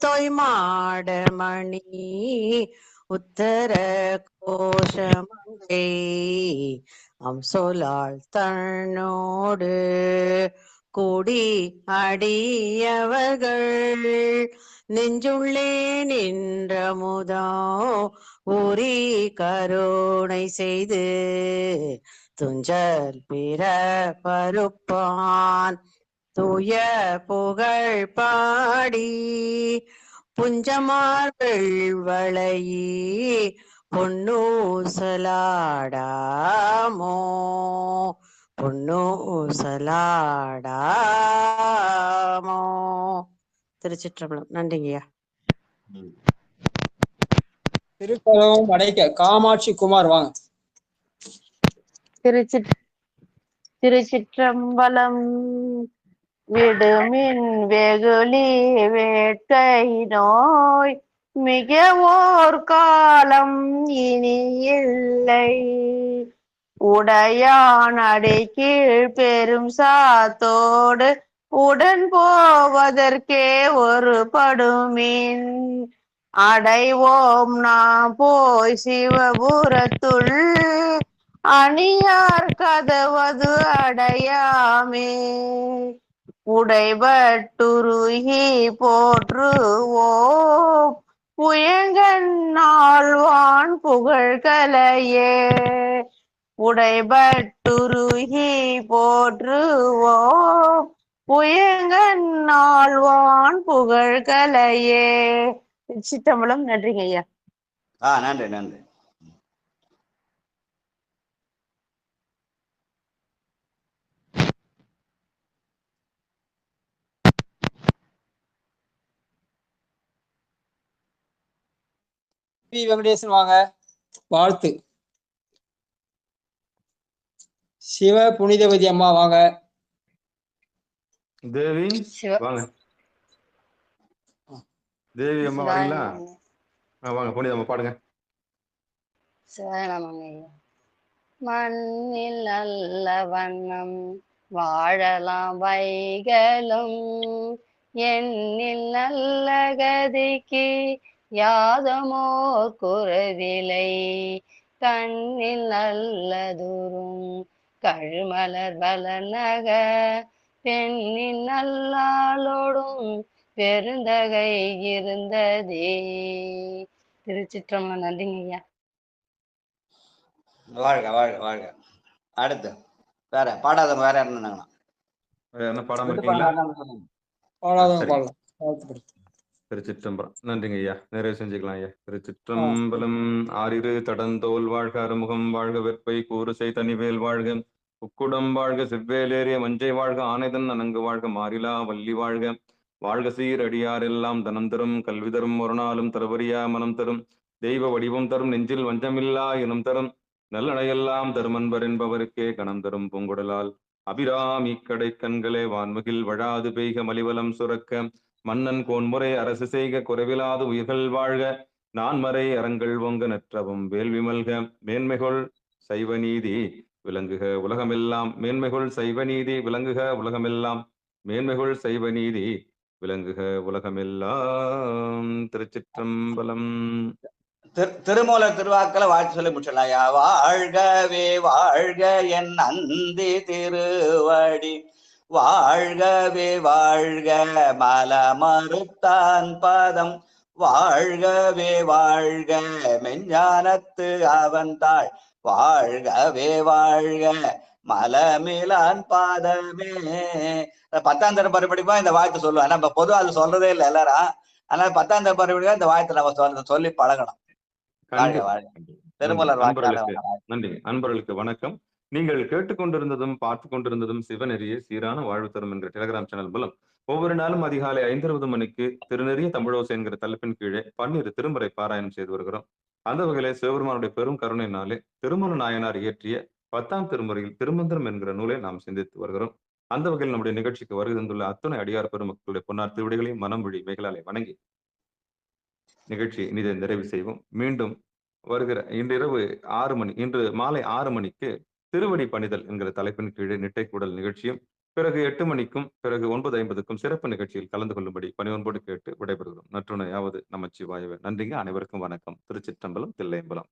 தொய்மாட மணி உத்தர கோஷமங்கை அம்சொலாள் தன்னோடு கூடி அடியவர்கள் நெஞ்சுள்ளே நின்ற முதா ஊரி கருணை செய்து துஞ்சல் பிற பருப்பான் தூய புகழ் பாடி புஞ்சமார் வெள்வளையி பொன்னூசலாடாமோ பொன்னூசலாடாமோ. திருச்சிற்றம்பலம். நன்றிங்கய்யா. திருக்கலம் அடைக்க காமாட்சி குமார் வாங்க. திருச்சிற்றம்பலம். விடுமின் வெகுளி வேட்கை நோய் மிக ஓர் காலம் இனி இல்லை. உடையான் அடை கீழ் பெரும் சாத்தோடு உடன் போவதற்கே ஒரு படுமின் அடைவோம் நாம் போய் சிவபுரத்துள் அணியார் கதவது அடையாமே. உடைபட்டுருகி போற்றுவோம் புயங்கன் நாள்வான் புகழ்கலையே. உடைபட்டுருகி போற்றுவோம் புயங்கன் நாள்வான் புகழ்கலையே. சித்தம்பலம். நன்றிங்க ஐயா. நன்றி நன்றி. வெங்கடேசன் வாங்க. வாழ்த்து. சிவ புனிதவதி அம்மா வாங்க. தேவி வாங்க. தேவி அம்மா வரீங்களா? வாங்க புனிதம்மா பாடுங்க. மண்ணில் நல்ல வண்ணம் வாழலாம் வைகளும் எண்ணில் நல்ல கதிக்கு யாதமோ குறவிலை. கண்ணில் நல்லதுரும் கழுமலர் வளநக பெண்ணின் நல்லாளோடும் பெருந்தகை இருந்ததே. திருச்சிற்றம்பலம். நன்றிங்க ஐயா. வாழ்க வாழ்க வாழ்க. அடுத்து வேற பாடாதவங்க வேற இருந்தாங்கன்னா என்ன பாடாம இருக்கீங்களா? திருச்சிற்றம்பலம். நன்றிங்க ஐயா. நிறைவு செஞ்சுக்கலாம் ஐயா. திருச்சிற்றம்பலம். ஆறிரு தடந்தோல் வாழ்க அறுமுகம் வாழ்க வெப்பை கூறுசை தனிவேல் வாழ்க உக்குடம் வாழ்க செவ்வேலேறிய மஞ்சை வாழ்க ஆனைதன் அணங்கு வாழ்க மாறிலா வள்ளி வாழ்க வாழ்க சீர் அடியார் எல்லாம் தனம் தரும் கல்வி தரும் ஒரு நாளும் தரவரியா மனம் தரும் தெய்வ வடிவம் தரும் நெஞ்சில் வஞ்சமில்லா இனம் தரும் நல்லனையெல்லாம் தருமன்பர் என்பவருக்கே கணம் தரும் பூங்குடலால் அபிராமி கடை கண்களே வான்மகில் வழாது பெய்க மலிவலம் சுரக்க மன்னன் கோன்முறை அரசு செய்க குறைவிலாது உயிர்கள் வாழ்க நான்மறை அறங்கள் ஒங்க நற்றவும் வேள்விமல்க மேன்மைகொள் சைவநீதி விளங்குக உலகமெல்லாம். மேன்மைகொள் சைவநீதி விளங்குக உலகமெல்லாம். மேன்மைகள் சைவ நீதி விளங்குக உலகமெல்லாம். திருச்சிற்றம்பலம். திருமூலர் திருவாக்களை வாழ்த்து சொல்லி முடிச்சிடலாயா. வாழ்கவே வாழ்க என் அந்தி திருவடி, வாழ்கவே வாழ்க மலமறுத்தான் பதம், வாழ்கவே வாழ்க மெஞ்ஞானத்து அவன்தாள், வாழ்கவே வாழ்க மலமிலான் பாதமே. 10ஆம் தரப்பரை படிப்பா இந்த வாழ்த்து சொல்லுவேன். நம்ம பொதுவா அது சொல்றதே இல்லை எல்லாரும். அதனால 10ஆம் தரப்பரை படிப்பா இந்த வாழ்த்து நம்ம சொல்லி பழகணும். நன்றி. அன்பர்களுக்கு வணக்கம். நீங்கள் கேட்டுக்கொண்டிருந்ததும் பார்த்து கொண்டிருந்ததும் சிவநெறிய சீரான வாழ்வு தரும் என்ற டெலிகிராம் சேனல் மூலம் ஒவ்வொரு நாளும் அதிகாலை 5:20 மணிக்கு திருநெறிய தமிழோசை என்கிற தலைப்பின் கீழே 12 திருமுறை பாராயணம் செய்து வருகிறோம். அந்த வகையிலே சிவபெருமானுடைய பெரும் கருணையினாலே திருமூல நாயனார் இயற்றிய 10ஆம் திருமுறையில் திருமந்திரம் என்கிற நூலை நாம் சிந்தித்து வருகிறோம். அந்த வகையில் நம்முடைய நிகழ்ச்சிக்கு வருகை தந்துள்ள அத்துணை அடியார் பெருமக்களுடைய பொன்னார் திருவிடிகளையும் மனம் வழி மேகலாலை வணங்கி நிகழ்ச்சியை இனிதை நிறைவு செய்வோம். மீண்டும் வருகிற இன்று மாலை 6 மணிக்கு திருவடி பணிதல் என்கிற தலைப்பின் கீழே நிட்டை கூடல் நிகழ்ச்சியும், பிறகு 8 மணிக்கும் பிறகு 9:50க்கும் சிறப்பு நிகழ்ச்சியில் கலந்து கொள்ளும்படி பணிவன்போடு கேட்டு விடைபெறுகிறோம். நற்றுணையாவது நமச்சிவாயவே. நன்றிங்க. அனைவருக்கும் வணக்கம். திருச்சிற்றம்பலம், தில்லையம்பலம்.